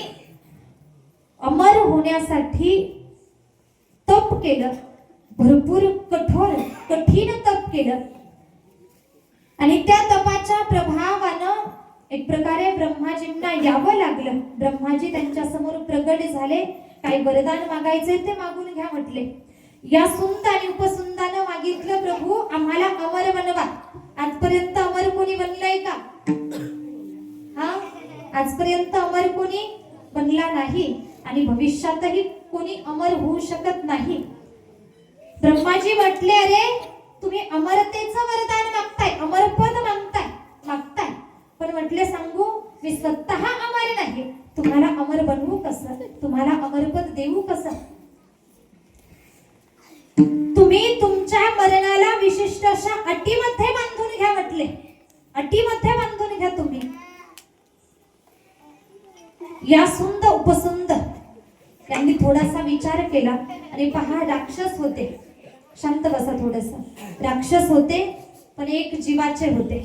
अमर होण्यासाठी तप केलं, भरपूर कठोर कठीण तप केलं आणि त्या तपाच्या प्रभावानं एक प्रकारे ब्रह्माजींना यावं लागलं. ब्रह्माजी त्यांच्या समोर प्रगट झाले. काही वरदान मागायचे ते मागून घ्या म्हटले. या सुंद आणि उपसुंदानं मागितलं, प्रभू आम्हाला अमर बनवा. आजपर्यंत अमर कोणी बनलंय का? हा, आजपर्यंत अमर कोणी बनला नाही आणि भविष्यातही कोणी अमर होऊ शकत नाही. ब्रह्माजी म्हटले, अरे तुम्ही अमरतेचं वरदान मागताय, अमरपद मागताय, पण म्हटले सांगू, मी स्वतः अमर नाही, तुम्हाला अमर बनवू कसं, तुम्हाला अमरपद देऊ कसं? तुम्ही तुमच्या मरणाला विशिष्ट अशा अटीमध्ये बांधून घ्या म्हटले. अटीमध्ये बांधून घ्या तुम्ही. या सुंद उपसुंद त्यांनी थोडासा विचार केला आणि पहा, राक्षस होते. शांत बसा थोडस. राक्षस होते पण एक जीवाचे होते.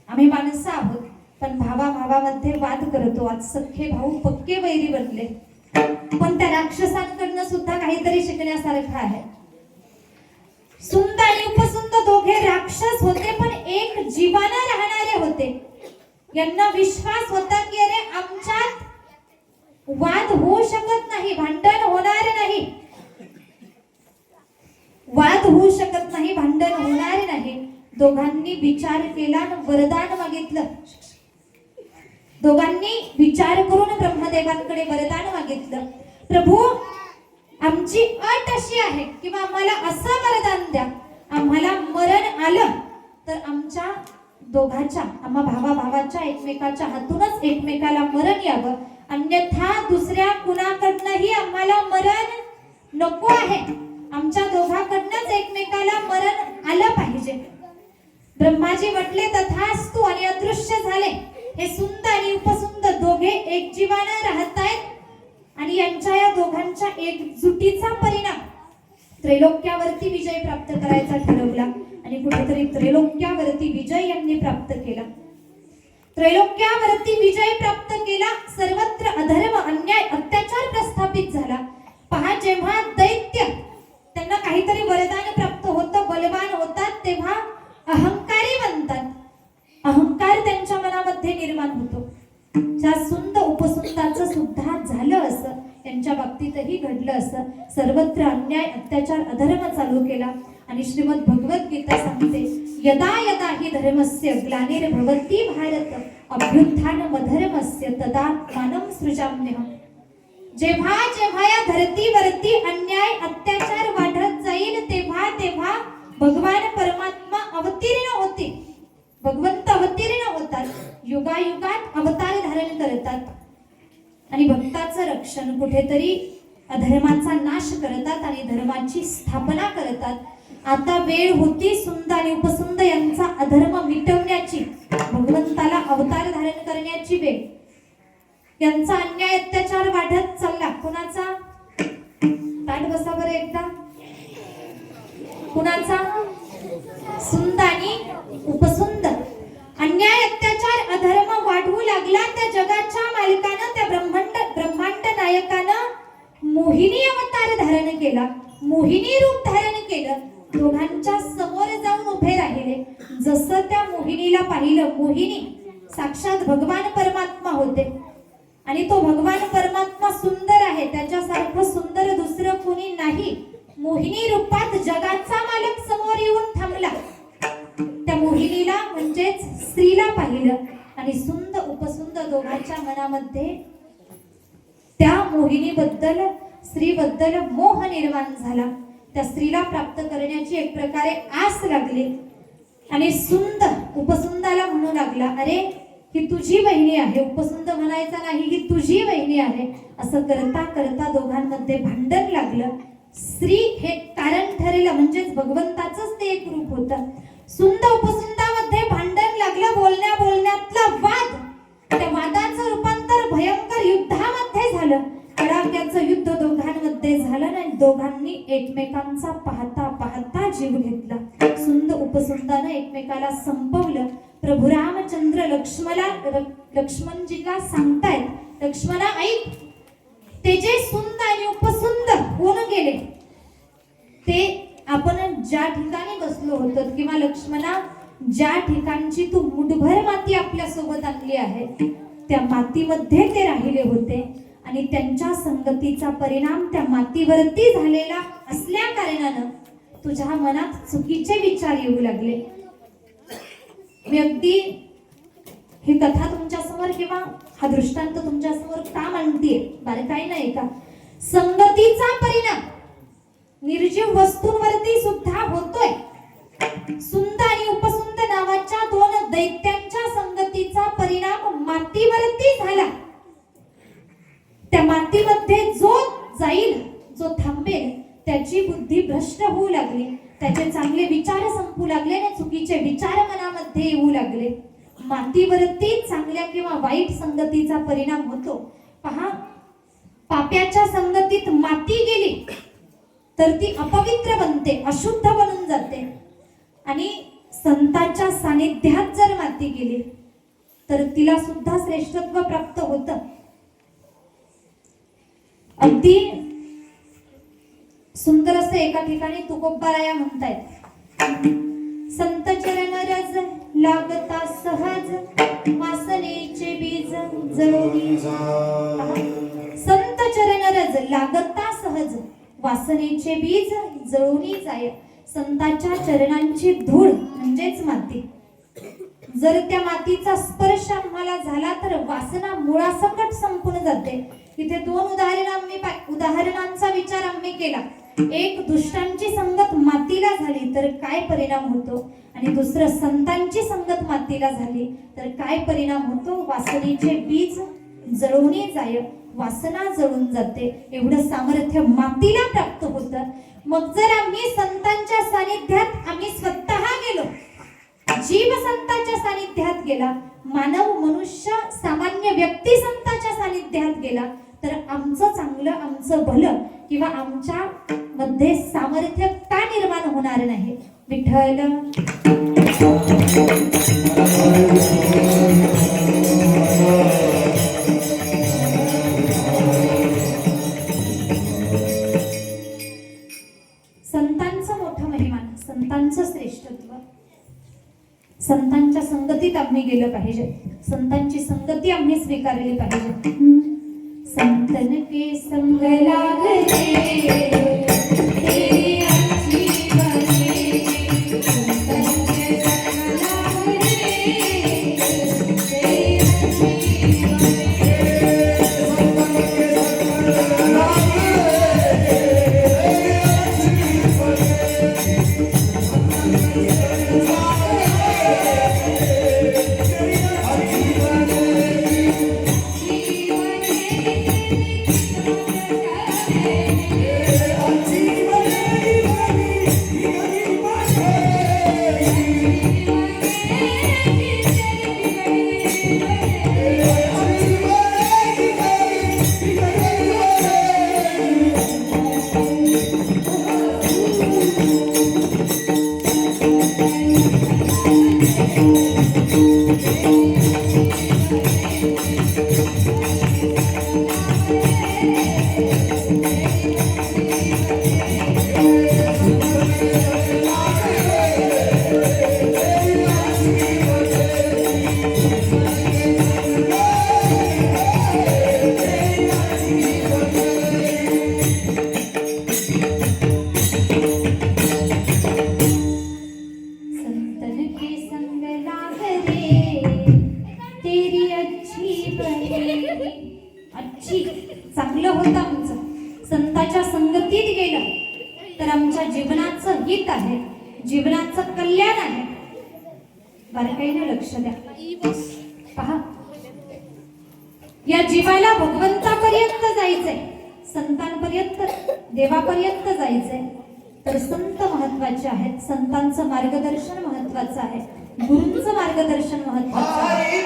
आम्ही माणसं आहोत पण भावामध्ये वाद करतो. आज सख्खे भाऊ पक्के वैरी बनले. पण त्या राक्षसांकडनं सुद्धा काहीतरी शिकण्यासारखं आहे. सुंद आणि उपसुंद दोघे राक्षस होते पण एक जीवानं राहणारे होते. यांना विश्वास होता की अरे आमच्यात वाद होऊ शकत नाही, भांडण होणार नाही, वाद होऊ शकत नाही, भांडण होणार नाही. दोघांनी विचार केला आणि वरदान मागितलं. दोघांनी विचार करून ब्रह्मदेवांकडे वरदान मागितलं. प्रभू, आमची अट अशी आहे किंवा आम्हाला असं वरदान द्या, आम्हाला मरण आलं तर आमच्या दोघांच्या, आम्हा भावाच्या एकमेकाच्या हातूनच एकमेकाला मरण यावं, अन्यथा दुसऱ्या कुणाकडनंही आम्हाला मरण नको आहे. आमच्या दोघांकडनंच एकमेकाला मरण आलं पाहिजे. ब्रह्माजी म्हटले तथास्तु आणि अदृश्य झाले. हे सुंद आणि उपसुंद दोघे एक जीवानं राहतायत आणि यांच्या या दोघांच्या एकजुटीचा परिणाम त्रैलोक्यावरती विजय प्राप्त करायचा ठरवला आणि कुठेतरी त्रैलोक्यावरती विजय यांनी प्राप्त केला. त्रैलोक्यावरती विजय प्राप्त केला. सर्वत्र अधर्म, अन्याय, अत्याचार प्रस्थापित झाला. पहा, जेव्हा दैत्य त्यांना काहीतरी वरदान प्राप्त होतं, बलवान होतात, तेव्हा अहंकारी बनतात. अहंकार त्यांच्या मनामध्ये निर्माण होतो. ज्या सुंद उपसुंदाचं सुद्धा झालं असं, यांच्या बाबतीतही घडलं असं. सर्वत्र अन्याय, अत्याचार, अधर्म चालू केला आणि श्रीमद भगवद्गीता सांगते, यदा यदा हि धर्मस्य ग्लानिर्भवति भारत अभ्युत्थानमधर्मस्य तदात्मानं सृजाम्यहम्. जेव्हा जेव्हा या धरतीवरती अन्याय, अत्याचार वाढत जाईल तेव्हा तेव्हा भगवान परमात्मा अवतीर्ण होते. भगवंत अवतीर्ण होतात, युगायुगात अवतार धारण करतात आणि भक्ताचं रक्षण, कुठेतरी अधर्माचा नाश करतात आणि धर्माची स्थापना करतात. आता वेळ होती सुंद आणि उपसुंद यांचा अधर्म मिटवण्याची, भगवंताला अवतार धारण करण्याची वेळ. यांचा अन्याय अत्याचार वाढत चालला. कुणाचा? ताट बसा बरं एकदा. कुणाचा? सुंद आणि उपसुंद. अन्याय, अत्याचार, अधर्म वाढवू लागला. त्या जगाच्या मालकानं, त्या ब्रह्मांड नायकानं मोहिनी अवतार धारण केला, मोहिनी रूप धारण केलं. दोघांच्या समोर जाऊन उभे राहिले. जसं त्या मोहिनीला पाहिलं, मोहिनी साक्षात भगवान परमात्मा होते आणि तो भगवान परमात्मा सुंदर आहे, त्याच्यासारखं सुंदर दुसरं कोणी नाही. मोहिनी रूपात जगाचा मालक समोर येऊन थांबला. त्या मोहिनीला म्हणजेच स्त्रीला पाहिलं आणि सुंद उपसुंद दोघांच्या मनामध्ये त्या मोहिनीबद्दल, स्त्रीबद्दल मोह निर्माण झाला. त्या स्त्रीला प्राप्त करण्याची एक प्रकारे आस लागली आणि सुंद उपसुंदाला म्हणू लागला, अरे ही तुझी बहिणी आहे. उपसुंद म्हणायचा नाही, ही तुझी बहिणी आहे. असं करता करता दोघांमध्ये भांडण लागलं. स्त्री हे कारण ठरलं, म्हणजेच भगवंताचंच ते एक रूप होतं. सुंद उपसुंदामध्ये भांडण लागलं. बोलण्यातला वाद, त्या वादाचं रूपांतर भयंकर युद्धामध्ये झालं. कडाक्याचं युद्ध दोघांमध्ये झालं आणि दोघांनी एकमेकांचा पाहता पाहता जीव घेतला. सुंद उपसुंदानं एकमेकाला संपवलं. प्रभू रामचंद्र लक्ष्मणजीला सांगतायत, लक्ष्मणा ऐक, ते जे सुंद आणि उपसुंद होऊन गेले ते आपण ज्या ठिकाणी बसलो होतो किंवा लक्ष्मणा ज्या ठिकाणची तू मुठभर माती आपल्या सोबत आणली आहे त्या मातीमध्ये ते राहिले होते आणि त्यांच्या संगतीचा परिणाम त्या मातीवरती झालेला असल्या कारणानं तुझ्या मनात चुकीचे विचार येऊ लागले. मी अगदी ही कथा तुमच्या समोर किंवा हा दृष्टांत तुमच्या समोर का मांडतीये, बारकाई नाही का. संगतीचा परिणाम निर्जीव वस्तूंवरती सुद्धा होतोय. सुंद आणि उपसुंद नावाच्या दोन दैत्यांच्या संगतीचा परिणाम मातीवरती झाला. त्या मातीमध्ये जो जाईल, जो थांबेल, त्याची बुद्धी भ्रष्ट होऊ लागली, त्याचे चांगले विचार संपू लागले आणि चुकीचे विचार मनामध्ये येऊ लागले. मातीवरती चांगल्या किंवा वाईट संगतीचा परिणाम होतो. पहा, पाप्याच्या संगतीत माती गेली तर ती अपवित्र बनते, अशुद्ध बनून जाते आणि संतांच्या सानिध्यात जर माती गेली तर तिला सुद्धा श्रेष्ठत्व प्राप्त होतं. अगदी सुंदर असं एका ठिकाणी तुकोबाराया म्हणतायत, संत चरण रज लागता सहज वासनेचे बीज जळोनी संत चरण रज लागता सहज वासनेचे बीज जळोनी जाय. संतांच्या चरणांची धूळ म्हणजेच माती, जर त्या मातीचा स्पर्श आम्हाला झाला तर वासना मुळासकट संपून जाते. इथे दोन उदाहरणांचा विचार आम्ही केला. एक, दुष्टांची संगत मातीला झाली तर काय परिणाम होतो, आणि दुसरं, संतांची संगत मातीला झाली तर काय परिणाम होतो. वासनेचे बीज जळवणे जाय, वासना जळून जाते. एवढं सामर्थ्य मातीला प्राप्त होतं. मग जर आम्ही संतांच्या सानिध्यात आम्ही स्वतः गेलो, जीव संतांच्या सानिध्यात गेला, मानव मनुष्य सामान्य व्यक्ती संतांच्या सानिध्यात गेला, तर आमचं चांगलं, आमचं भलं किंवा आमच्या मध्ये सामर्थ्य का निर्माण होणार नाही. विठ्ठल संतांचं मोठं महिमान, संतांचं श्रेष्ठत्व. संतांच्या संगतीत आम्ही गेलं पाहिजे, संतांची संगती आम्ही स्वीकारली पाहिजे. संतन के संग लागले तेरी अच्छी बने, संतन के संग लागले तेरी अच्छी अच्छी चांगलं होतं आमचं. संतांच्या संगतीत गेलं तर आमच्या जीवनाचं हित आहे, जीवनाचं कल्याण आहे. बारकाईने लक्ष द्या. पहा, या जीवाला भगवंतापर्यंत जायचंय, संतांपर्यंत, देवापर्यंत जायचंय, तर संत महत्वाचे आहेत. संतांचं मार्गदर्शन महत्वाचं आहे, गुरूंचं मार्गदर्शन महत्वाचं आहे.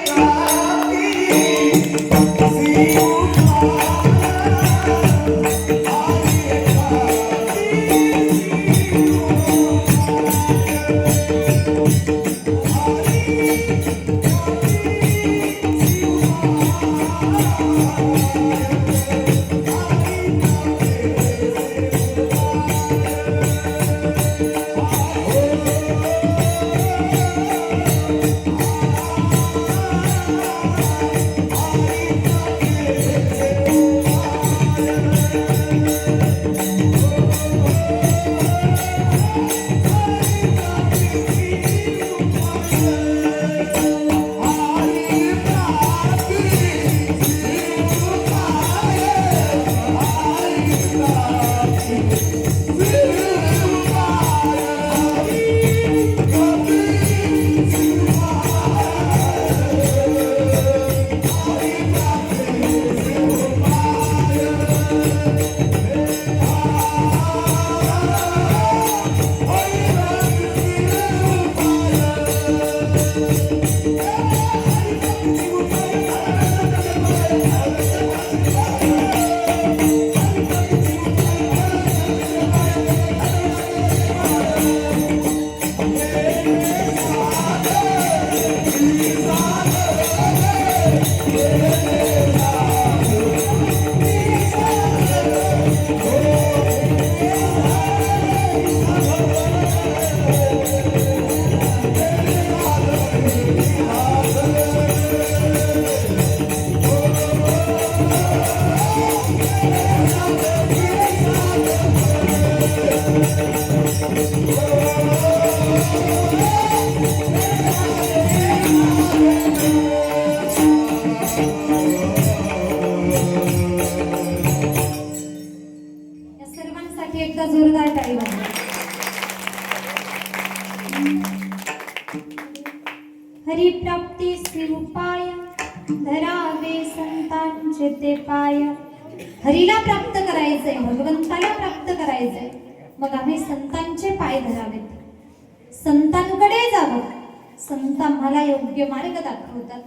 या सर्वांसाठी एकदा जोरदार टाळी वाजवा. हरिप्राप्तीस उपाय धरावे संतांचे ते पाय. हरीला प्राप्त करायचंय, भगवंताला प्राप्त करायचंय, मग आम्ही संतांचे पाय धरावेत, संतांकडे जावं. संत आम्हाला योग्य मार्ग दाखवतात,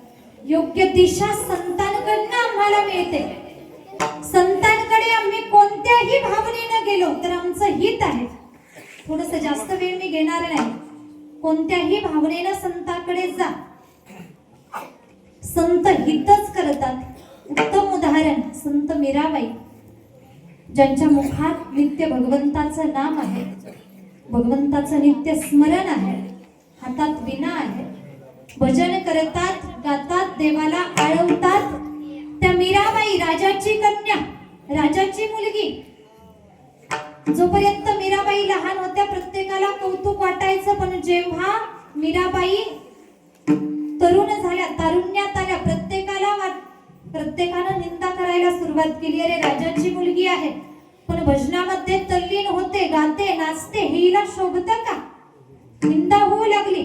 योग्य दिशा संतांकडनं आम्हाला मिळते. संतांकडे आम्ही कोणत्याही भावनेनं गेलो तर आमचं हित आहे. थोडस जास्त वेळ मी घेणार नाही. कोणत्याही भावनेनं संतांकडे जा, संत हितच करतात. उत्तम उदाहरण संत मीराबाई, ज्यांच्या मुखात नित्य भगवंताचं नाम आहे, भगवंताचं नित्य स्मरण आहे, हातात वीणा आहे, भजन करतात, गातात, देवाला आळवतात. त्या मीराबाई राजाची कन्या, राजाची मुलगी. जोपर्यंत मीराबाई लहान होत्या प्रत्येकाला कौतुक वाटायचं, पण जेव्हा मीराबाई तरुण झाल्या, तारुण्यात आल्या, प्रत्येकानं निंदा करायला सुरुवात केली. अरे राजाची मुलगी आहे, पण भजनामध्ये तल्लीन होते, गाते, नाचते, हिला शोभतं का? निंदा होऊ लागली,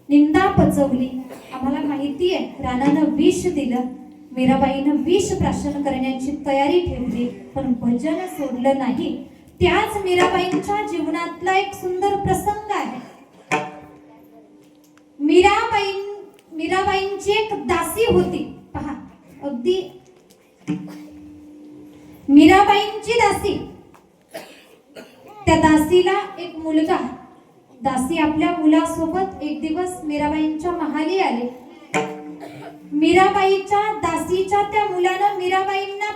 निंदा पचवली. आम्हाला माहिती आहे राणानं विष दिलं, मीराबाईनं विष प्राशन करण्याची तयारी ठेवली, पण भजन सोडलं नाही. त्याच मीराबाईंच्या जीवनातला एक सुंदर प्रसंग आहे. मीराबाईंची एक दासी होती. पहा, अगदी मीराबाईंची दासी. त्या दासीला एक मुलगा. दासी आपल्या मुलासोबत एक दिवस मीराबाईंच्या महाली आले. मीराबाईच्या दासीच्या त्या मुलानं मीराबाईंना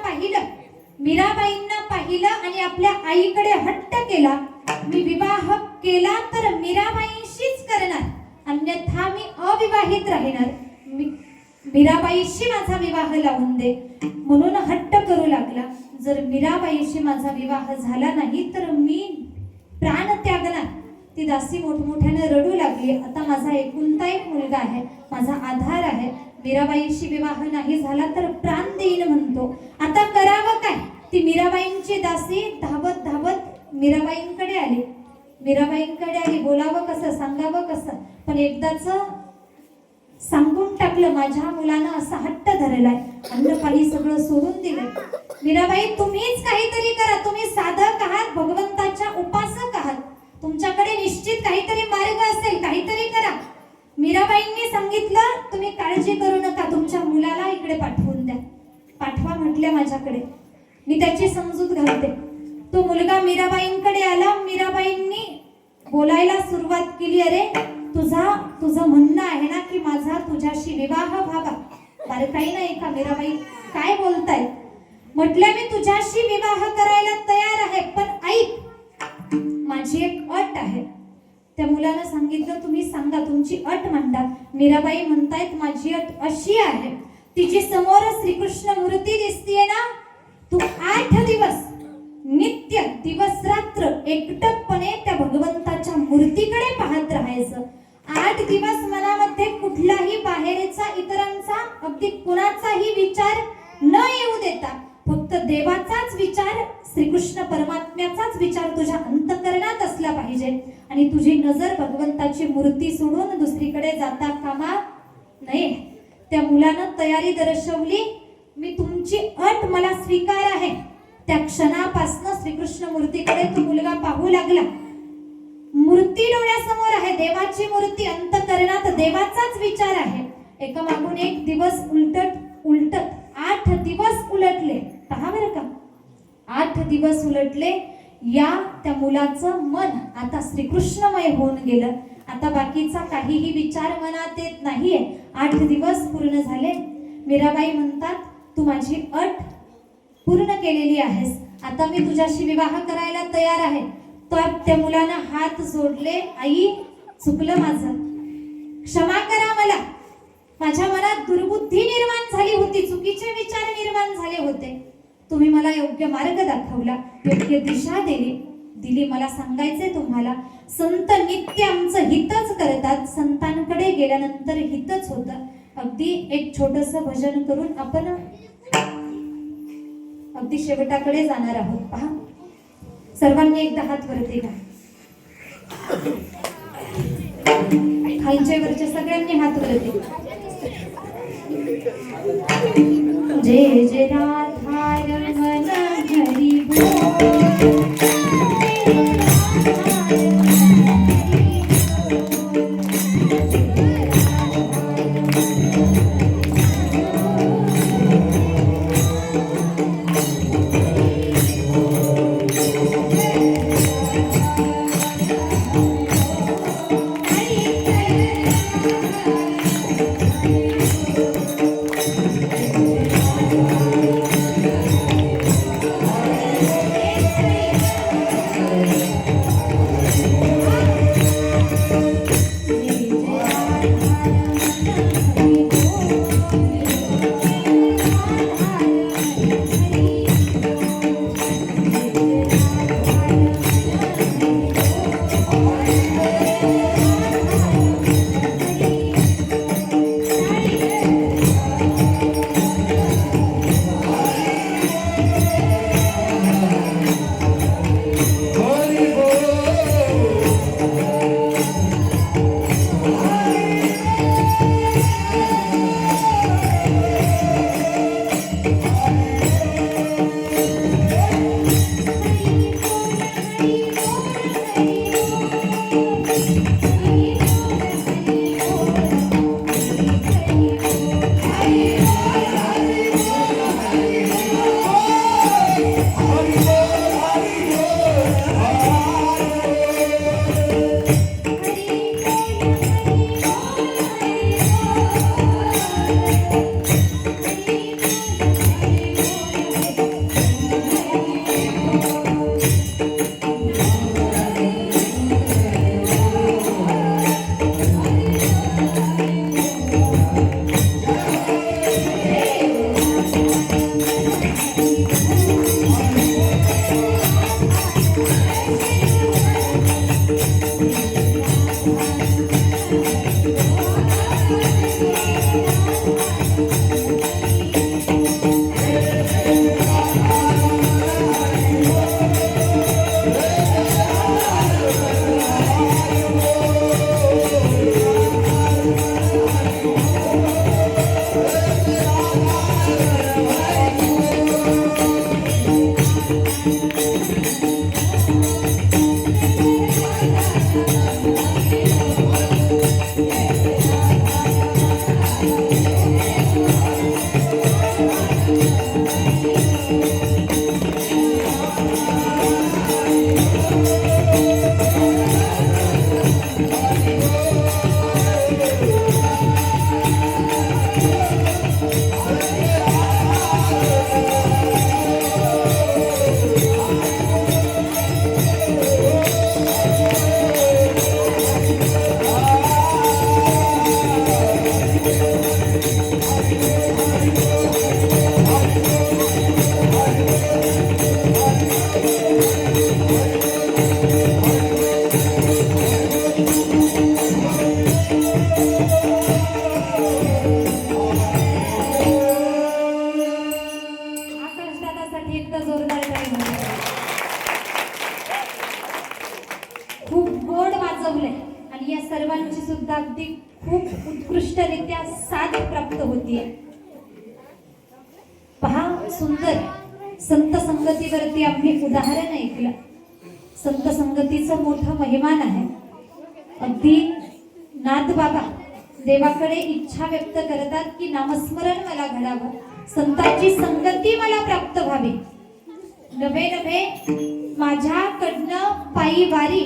पाहिलं आणि आपल्या आईकडे हट्ट केला, मी विवाह केला तर मीराबाईंशीच करणार, अन्यथा मी अविवाहित राहणार, मीराबाईशी माझा विवाह लावून दे. म्हणून हट्ट करू लागला, जर मीराबाईशी माझा विवाह झाला नाही तर मी प्राण त्यागणार. ती दासी मोठमोठ्याने रडू लागली. आता माझा एकुलता एक मुलगा आहे, माझा आधार आहे, मीराबाईशी विवाह नाही झाला तर प्राण देईन म्हणतो, आता करावं काय? ती मीराबाईंची दासी धावत धावत मीराबाईंकडे आली. बोलावं कसं, सांगावं कसं? पण एकदाच सांगून टाकलं, माझ्या मुलानं असा हट्ट धरलाय, अन्न पाणी सगळं सोडून दिलंय. मीराबाई तुम्हीच काहीतरी करा, तुम्ही साधक आहात, भगवंताच्या उपासक आहात, तुमच्याकडे निश्चित काहीतरी मार्ग असेल, काहीतरी करा. मीराबाईंनी सांगितलं, तुम्ही काळजी करू नका, तुमच्या मुलाला इकडे पाठवून द्या. पाठवा म्हटल्या माझ्याकडे, मी त्याची समजूत घालते. तो मुलगा मीराबाईंकडे आला. मीराबाईंनी बोलायला सुरुवात केली, अरे तुझं म्हणणं आहे ना की माझा तुझ्याशी विवाह व्हावा? बारकाई नाही का मीराबाई, काय बोलताय? म्हटलं मी तुझ्याशी विवाह करायला तयार आहे, पण ऐक, माझी एक अट आहे. त्या मुलानं सांगितलं, तुम्ही सांगा, तुमची अट मांडा. मीराबाई म्हणतायत, माझी अट अशी आहे, तिची समोर श्रीकृष्ण मूर्ती दिसतीये ना, तू 8 दिवस नित्य दिवस रात्र एकटपणे त्या भगवंताच्या मूर्तीकडे पाहत राहायचं. 8 दिवस मनामध्ये कुठलाही बाहेरचा, इतरांचा, अगदी कुणाचाही विचार न येऊ देता फक्त देवाचाच विचार, श्रीकृष्ण परमात्म्याचाच विचार तुझ्या अंतःकरणात असला पाहिजे. आणि तुझी नजर भगवंताची मूर्ती सोडून दुसरीकडे जाता कामा नये. त्या मुलानं तयारी दर्शवली, मी तुमची अट मला स्वीकार आहे. त्या क्षणापासून श्रीकृष्ण मूर्तीकडे तो मुलगा पाहू लागला. मूर्ती डोळ्यासमोर आहे, देवाची मूर्ती, अंतःकरणात देवाचाच विचार आहे. एका मागून एक दिवस उलटत 8 दिवस उलटले. पहा बरं का, 8 दिवस उलटले. त्या मुलाचं मन आता श्रीकृष्णमय होऊन गेलं. आता बाकीचा काहीही विचार मनात येत नाहीये. 8 दिवस पूर्ण झाले. मीराबाई म्हणतात, तू माझी अट पूर्ण केलेली आहेस, आता मी तुझ्याशी विवाह करायला तयार आहे. तर त्या मुलानं हात जोडले, आई चुकलं माझं, क्षमा करा मला, माझ्या मनात दुर्बुद्धी निर्माण झाली होती, चुकीचे विचार निर्माण झाले होते, तुम्ही मला योग्य मार्ग दाखवला, योग्य दिशा दिली. दिली. मला सांगायचंय तुम्हाला, संत नित्य आमचं हितच करतात. संतांकडे गेल्यानंतर हितच होतं. अगदी एक छोटस भजन करून आपण अगदी शेवटाकडे जाणार आहोत. पहा, सर्वांनी एकदा हात वरती घ्या. खालचे वरचे सगळ्यांनी हात वरती. जय जय राधा रमण हरी बोल. सर्वांची सुद्धा अगदी खूप उत्कृष्टरित्या साथ प्राप्त होतीये. पहा, सुंदर संत संगतीवरती आम्ही उदाहरण ऐकलं. संत संगतीचं मोठं महिमान आहे. अगदी नाथ बाबा देवाकडे इच्छा व्यक्त करतात की नामस्मरण मला घडावं, संतांची संगती मला प्राप्त व्हावी, नवे नवे माझ्याकडनं पायी वारी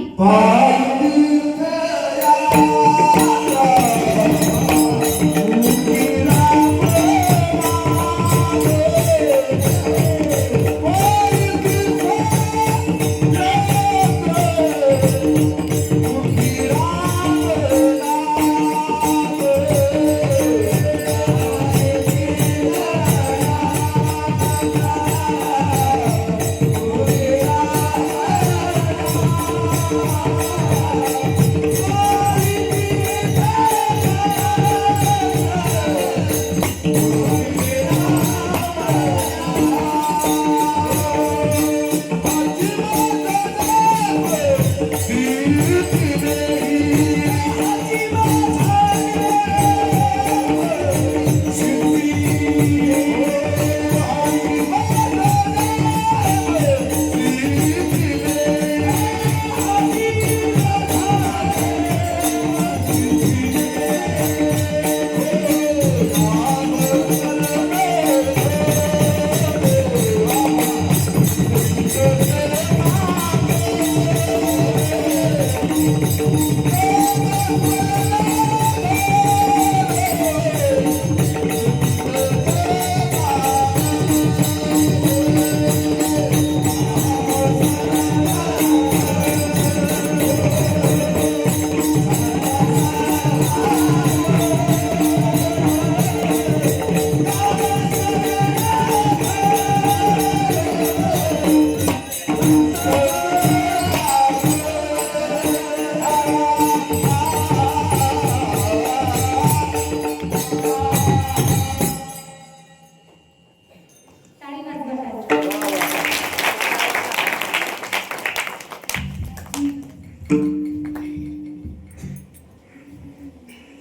टाळी वाजवा टाळी.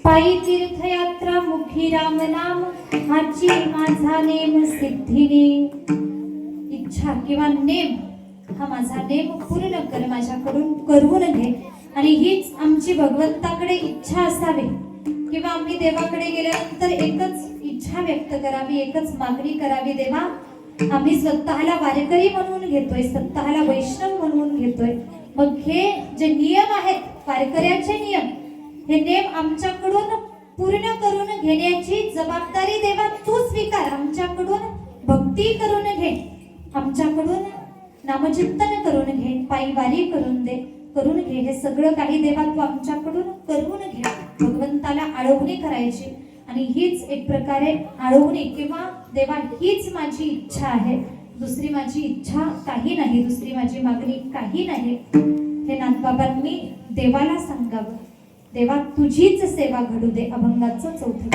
पायी तीर्थयात्रा मुखी राम नाम हाची माझा नेम सिद्धीने. इच्छा किंवा नेम हा माझा नेम पूर्ण कर, माझ्याकडून करून घे. आणि हीच आमची भगवंताकडे इच्छा असावी किंवा आम्ही देवाकडे गेल्यानंतर एकच इच्छा व्यक्त करावी, एकच मागणी करावी. देवा, आम्ही स्वतःला वारकरी म्हणून घेतोय, स्वतःला वैष्णव म्हणून घेतोय. मग हे जे नियम आहेत, वारकऱ्याचे नियम, हे नेम आमच्याकडून पूर्ण करून घेण्याची जबाबदारी देवा तू स्वीकार. आमच्याकडून भक्ती करून घे, आमच्याकडून नामचिंतन करून घे, पायी वारी करून घे. हे सगळं काही देवा तू आमच्याकडून करून घे. भगवंताला आळवणी करायची आणि हीच एक प्रकारे आळवणी किंवा देवा हीच माझी इच्छा आहे, दुसरी माझी इच्छा काही नाही, दुसरी माझी मागणी काही नाही. हे नाथबाबांनी देवाला सांगावं. देवा तुझीच सेवा घडू दे. अभंगाचं चौथं.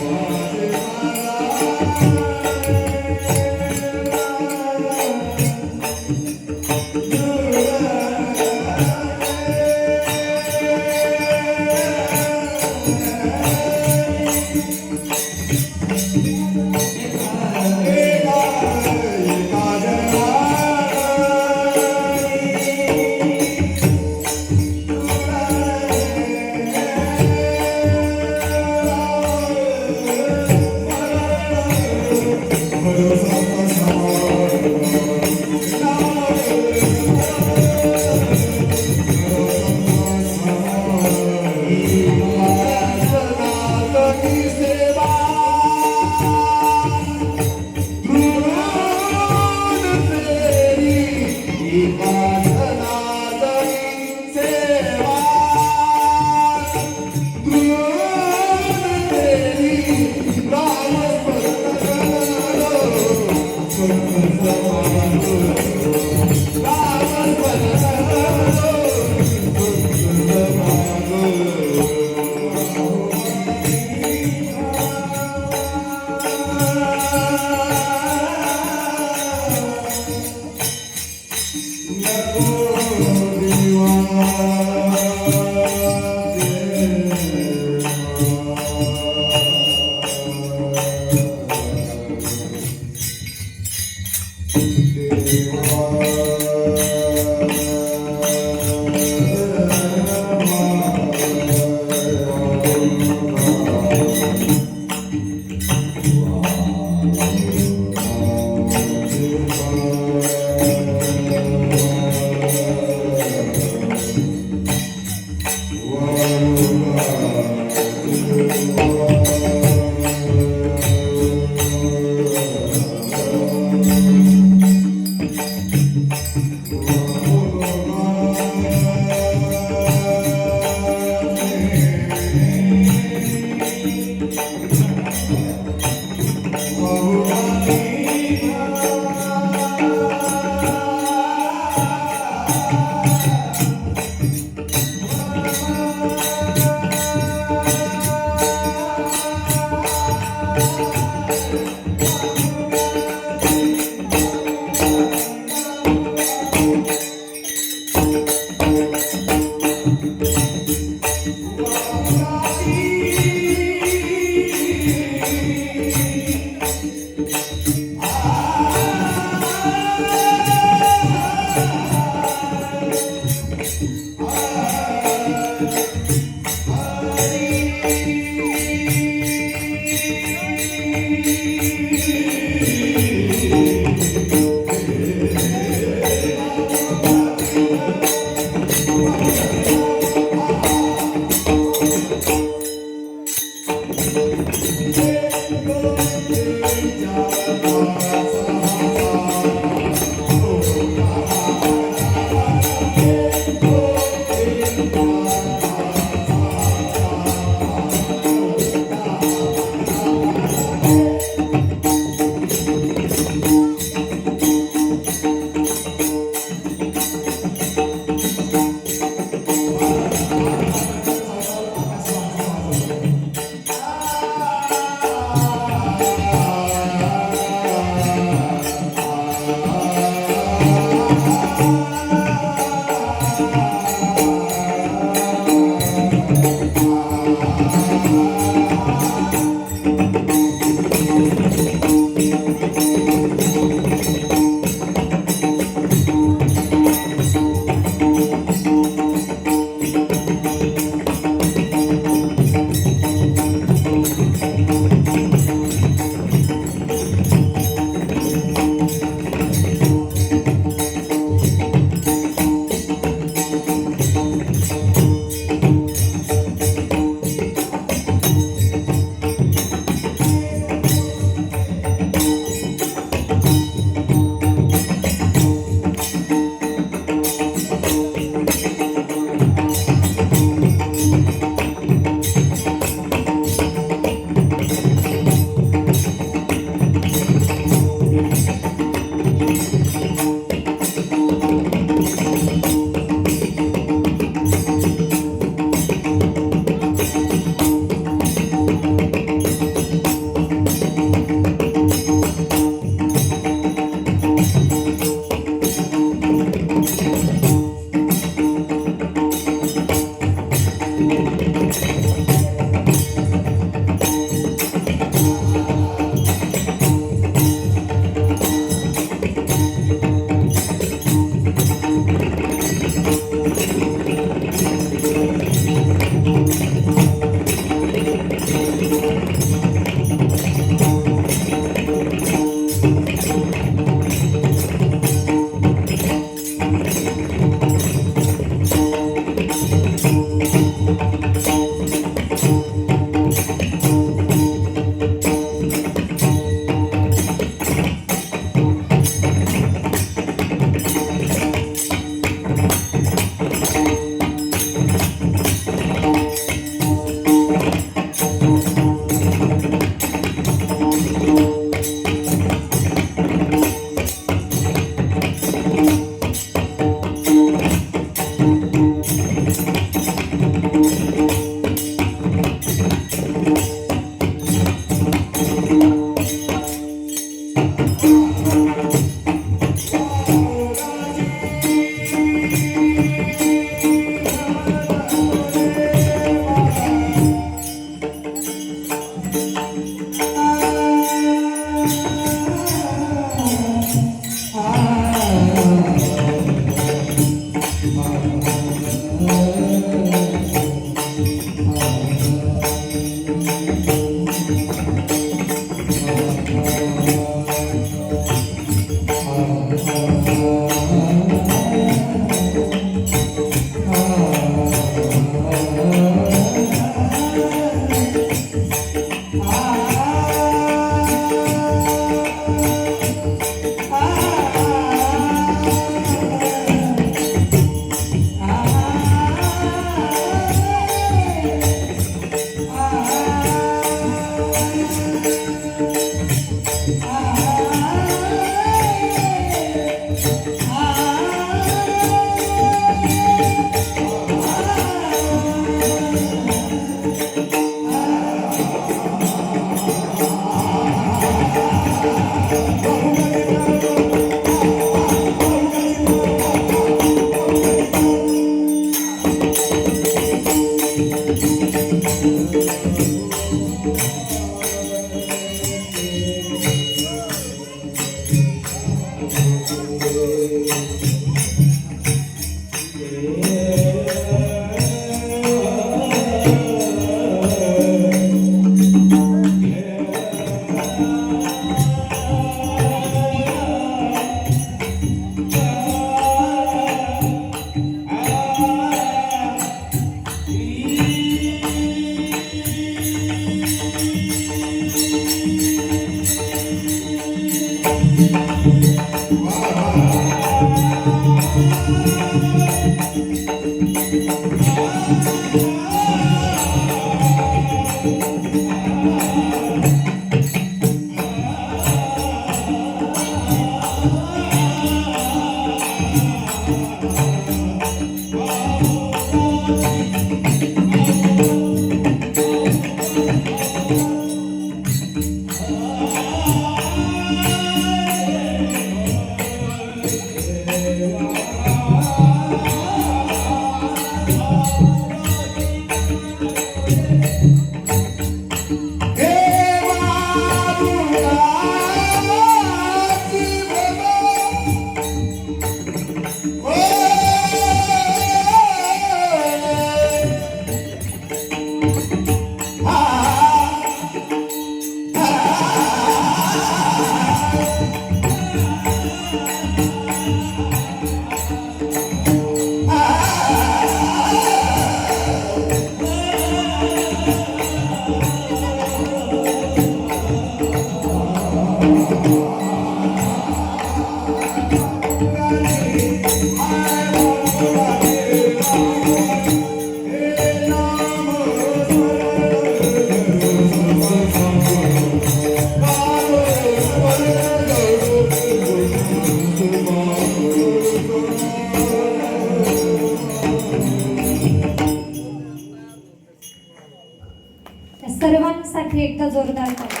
सर्वांसाठी एकदा जोरदार टाळ्या.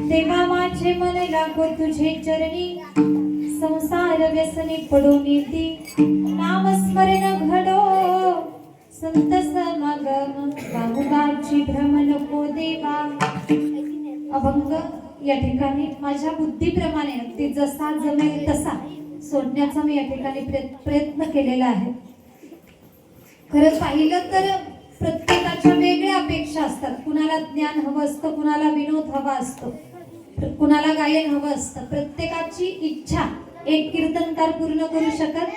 देवा माझे मन लागो तुझे चरणी, संसार व्यसनी पडून ती नामस्मरण घडो संत समागम बाहुगाची भ्रम नको देवा. अभंग या ठिकाणी माझ्या बुद्धीप्रमाणे अगदी जसा जमेल तसा सोडण्याचा मी या ठिकाणी प्रयत्न केलेला आहे. खरं पाहिलं तर प्रत्येकाच्या वेगळ्या अपेक्षा असतात. कुणाला ज्ञान हवं असतं, कुणाला विनोद हवा असतो, कुणाला गायन हवं असतं. प्रत्येकाची इच्छा एक कीर्तनकार पूर्ण करू शकत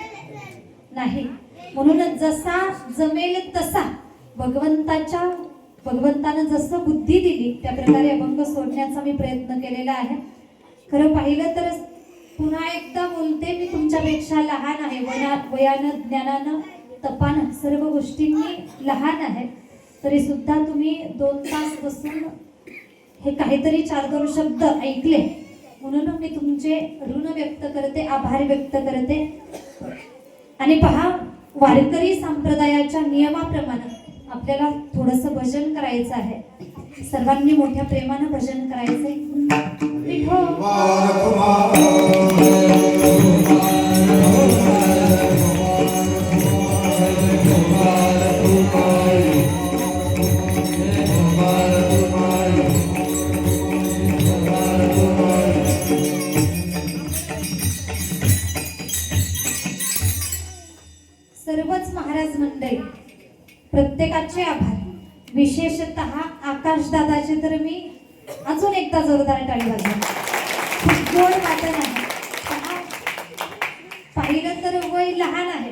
नाही. म्हणूनच जसा जमेल तसा भगवंतानं जसं बुद्धी दिली त्या प्रकारे अभंग सोडण्याचा मी प्रयत्न केलेला आहे. खरं पाहिलं तर पुन्हा एकदा बोलते, मी तुमच्यापेक्षा लहान आहे. वयानं, ज्ञानानं, तपानं, सर्व गोष्टींनी लहान आहे. तरी सुद्धा तुम्ही 2 तास बसून हे काहीतरी 4-2 शब्द ऐकले म्हणून मी तुमचे ऋण व्यक्त करते, आभार व्यक्त करते. आणि पहा, वारकरी संप्रदायाच्या नियमाप्रमाणे आपल्याला थोडंसं भजन करायचं आहे. सर्वांनी मोठ्या प्रेमानं भजन करायचंय. सर्वच महाराज मंडळी, प्रत्येकाचे आभार. विशेषतः आकाश दादाचे तर मी अजून एकदा जोरदार टाळी वाजवा. खूप गोड वाटण आहे. पाहिलं तर वय लहान आहे,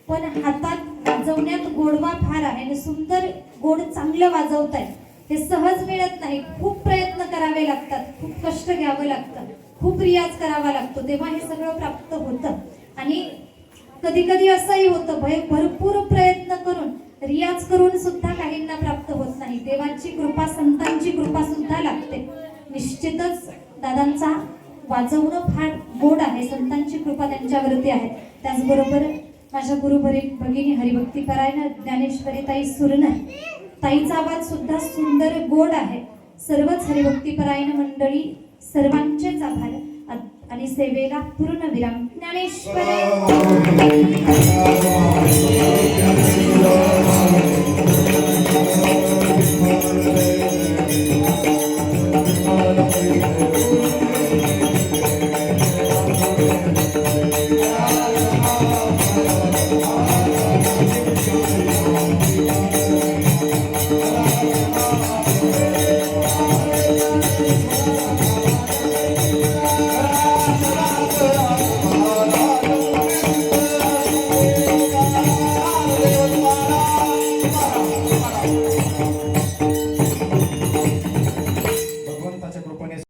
पण हातात वाजवण्यात गोडवा फार आहे आणि सुंदर गोड चांगलं वाजवताय. हे सहज मिळत नाही. खूप प्रयत्न करावे लागतात, खूप कष्ट घ्यावं लागतं, खूप रियाज करावा लागतो, तेव्हा हे सगळं प्राप्त होतं. आणि कधी कधी असंही होतं, भरपूर प्रयत्न करून, रियाज करून सुद्धा काहींना प्राप्त होत नाही. देवाची कृपा, संतांची कृपा सुद्धा लागते. निश्चितच दादांचा वाजवणं फार गोड आहे, संतांची कृपा त्यांच्यावरती आहे. त्याचबरोबर माझ्या गुरु भगिनी हरिभक्ती परायण ज्ञानेश्वरी ताई सुरन ताईचा आवाज सुद्धा सुंदर गोड आहे. सर्वच हरिभक्ती परायण मंडळी, सर्वांचेच आभार. आणि सेवेला पूर्ण विराम. ज्ञानेश्वरी